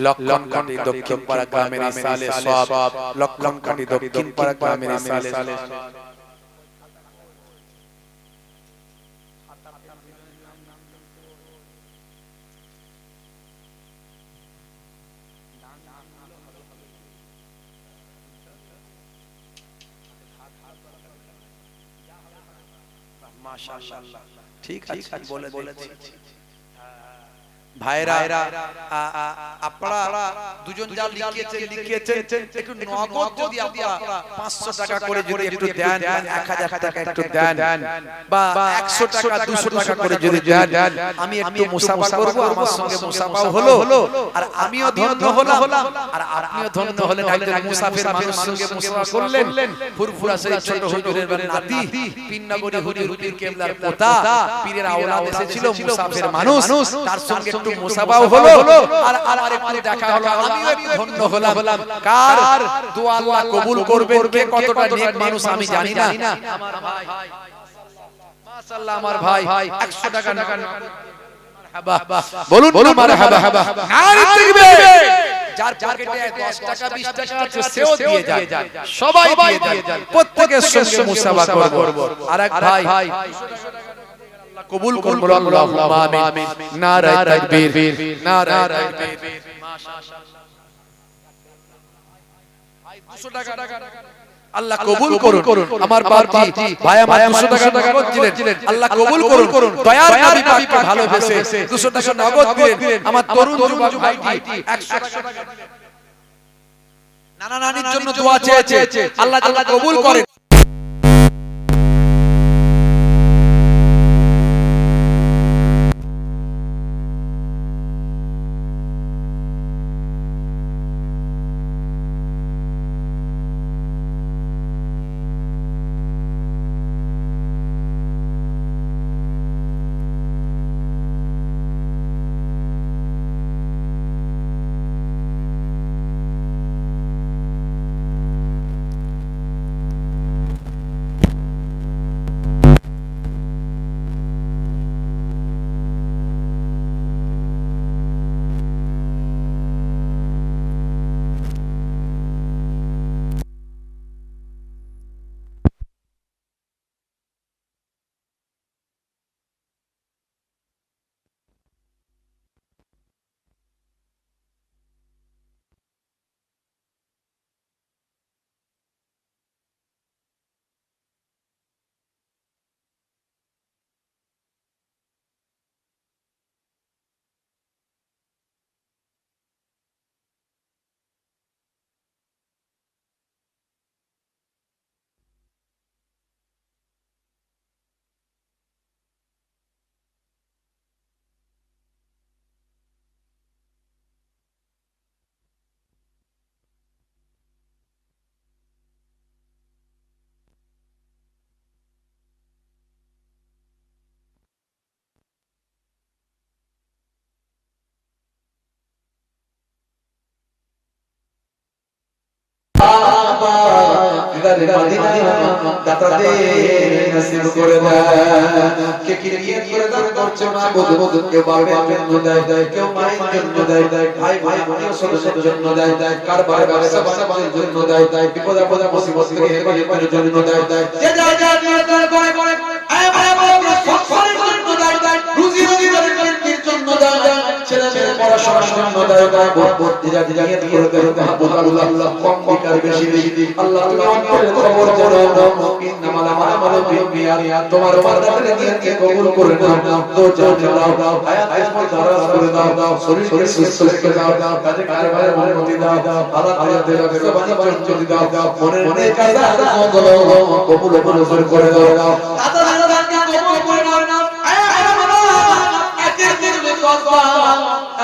লক্ষণ কাটি দক্ষিণ পাড়া গ্রামের ইসালে সওয়াব লক্ষণ কাটি দক্ষিণ পাড়া গ্রামের ইসালে মাশাআল্লাহ ঠিক আছে বলেছি ভাইরা আপনারা দুজন যা লিখিয়েছেন একটু নগদ যদি আপনারা 500 টাকা করে যদি একটু দেন 1000 টাকা একটু দেন বা 100 টাকা 200 টাকা করে যদি দেন আমি একটু মুসাফা করব আমার সঙ্গে মুসাফাও হলো আর আমিও ধন্য হলাম আর আপনিও ধন্য হলেন একজন মুসাফির মানুষের সঙ্গে মুসাফা করলেন ফুরফুরা শরীফ ছোট হুজুরের নাতি পিননগরী হুজুর পীর কেবলার পোতা পীরের আওলাদ এসেছিল মুসাফির মানুষ তার সঙ্গে একটু মুসাফাও হলো আর একটু দেখা হলো আমিও একটু ধন্য হলাম কার দোয়া আল্লাহ কবুল করবেন কে কতটা নেক মানুষ আমি জানি না আমার ভাই মাশাআল্লাহ আমার ভাই 100 টাকা মারহাবা বলুন মারহাবা নারে তাকবীর যার পকেটে 10 টাকা 20 টাকা আছে সেও দিয়ে যায় সবাই দিয়ে যায় প্রত্যেকের সঙ্গে মুসাফা করব আরেক ভাই কবুল করুন আল্লাহুম্মা আমিন নারে তাকবীর নারে তাকবীর মাশাআল্লাহ ভাই 200 টাকা আল্লাহ কবুল করুন আমার বাপজি ভাই আমার 200 টাকা নগদ দিলেন আল্লাহ কবুল করুন দয়ার নবী পাককে ভালোবেসে 200 টাকা নগদ দিলেন আমার তরুণ যুবক ভাইটি 100 টাকা নানা নানির জন্য দোয়া চেয়েছে আল্লাহ কবুল করেন মদিনা দাতাদের নসিব করে দেয় কে কি নিয়ত করে দান করছে মাবুদ কেউ বাবার জন্য দেয় কেউ মায়ের জন্য দেয় ভাই ভাই বোনের সদস্যদের জন্য দেয় কারবার ব্যবসা বাণিজ্যের জন্য দেয় বিপদ আপদ মুসিবত থেকে হেফাজতের জন্য দেয় যে যা নিয়ত করে আয় ভাই সংসারের জন্য দেয় রুজি রোজগারের জন্য দেয় ছেলে মেয়ের পড়াশোনার জন্য দায় বদ্দিরা নিয়ত করে দেন মাহবুব কম বিকার বেশি আল্লাহ তুমি অন্তরের খবর জানো ইন্নামাল আমালু বিনিয়াত তোমার বান্দাদের নিয়তকে কবুল করে নাও তো জানো দাও হায়াত আসমত দারাজ করে দাও শরীরকে সুস্থ রেখে দাও কাজে কাজে ভালো অনুমতি দাও আল্লাহ হায়াতের ব্যবস্থা বাণিজ্য দাও মনে কাজে কবুল মঞ্জুর করে দাও দাদা দাদাকে কবুল করে নাও একের বদলে 10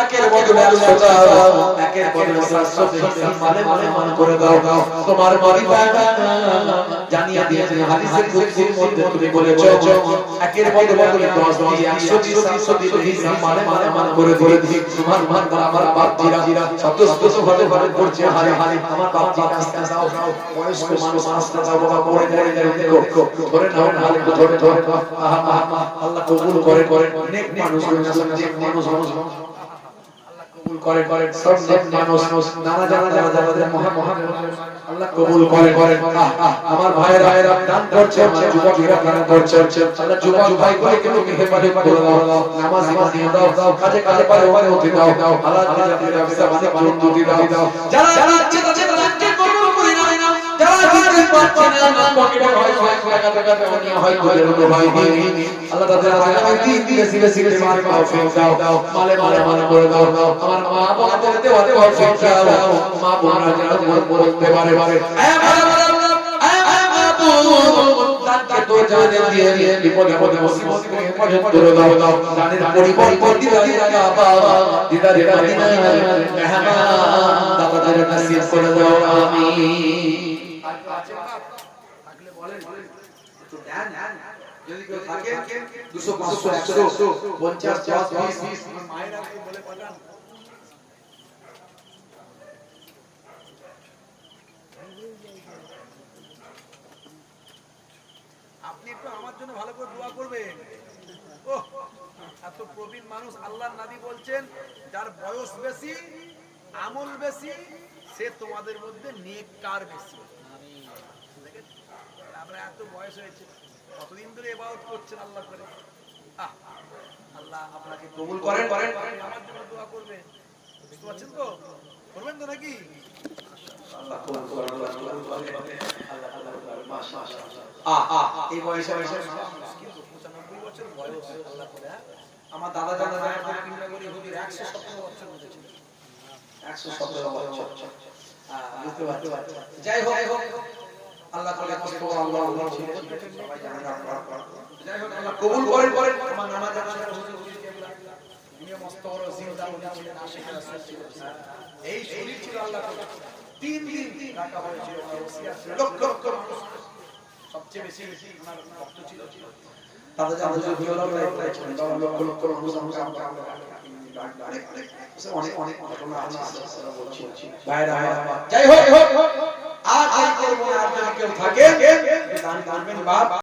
একের বদলে 100 একের বদলে 700 মানে মান করে দাও তোমার মালিকা জানিয়ে দিয়েছে হাদিসের কুদসির মধ্যে তুমি বলেছো একের বদলে 10 দিয়ে 100 700 দিলে হিসাব মানে মান করে দিই তোমার বান্দা আমার বাপজিরা সতস্ত ভাবে করছে হারে আমার বাপজিরা আস্তে দাও বয়স্ক মানুষ আস্তে দাও বাবা পড়ে যায় দেখো ধরে নাও হালে ধরে আল্লাহ কবুল করে নেক মানুষ মানুষ কবুল করে সব নেক মানুষ নানা জানা মহা আল্লাহ কবুল করে আমার ভাইরা দান করছে আমার যুবকরা দান করছে আল্লাহ যুবক ভাইগুলোকে তুমি হেফাজত করে দাও নামাজ দিয়ে দাও কাজে পারে অনুমতি দাও আল্লাহ তাআলা ব্যবসা বাণিজ্য দাও যারা যাচ্ছে তাদেরকে কবুল করে নাও যারা দিতে পারছে না আমার পকেটে টাকা অনিয়া হয় করে ভাই আল্লাহ তাআলা আগামী দিন বেশি মাল তৌফিক দাও মালে করে দাও আমার মা বোনদের দেওয়া তৌফিক দাও মা বোনরা যেন বলতে পারে তাকে তো জানে দিয়ে বিপদে মুসিবতে হেফাজত করে দাও জানের পরিবর্তন দিদারে কাবা দিদারে মদিনা মেহমান দাদাদের নসিব করে দাও আমিন থাকলে বলেন একটু দেন যদি কেউ থাকে 200 500 100 50 20 মায়েরা বলে পাঠান আপনি একটু আমার জন্য ভালো করে দোয়া করবেন ওহ এত প্রবীণ মানুষ আল্লাহর নবী বলছেন যার বয়স বেশি আমল বেশি সে তোমাদের মধ্যে নেককার বেশি আমিন দেখেন আমরা এত বয়স হয়েছে কতদিন ধরে ইবাদত করছেন আল্লাহ করে আল্লাহ আপনাকে কবুল করেন আমার জন্য দোয়া করবেন বুঝতে পারছেন তো করবেন তো নাকি আল্লাহ কবুল করেন আল্লাহ মাশাআল্লাহ এই বয়সে কিন্তু 95 বছর বয়স আল্লাহ করে আমার দাদা জানাজার কিন্না করে হুজুর 117 বছর হয়েছে 117 বছর বুঝতে পারছো যাই হোক আল্লাহ তাআলা কষ্ট আল্লাহ সবাই জানেন আপনারা যাই হোক আল্লাহ কবুল করেন আমার নামাজ জানাজার হুজুর কেবলা দুনিয়া মস্ত বড় জিন্দা ছিলেন আশিক রাসূল ছিলেন এই শরীর ছিল আল্লাহ তাআলা 3 দিন রাখা হয়েছিল ওসিয়াত লক্ষ মানুষ সবচেয়ে বেশি ওনার ভক্ত ছিল তাদের যা হুজুর বিওলা প্রায় ছিলেন লক্ষ মানুষ অনেক ঘটনা আছে বলছি ভাইরা যাই হোক আর কেউ থাকে দান করবেন বাপ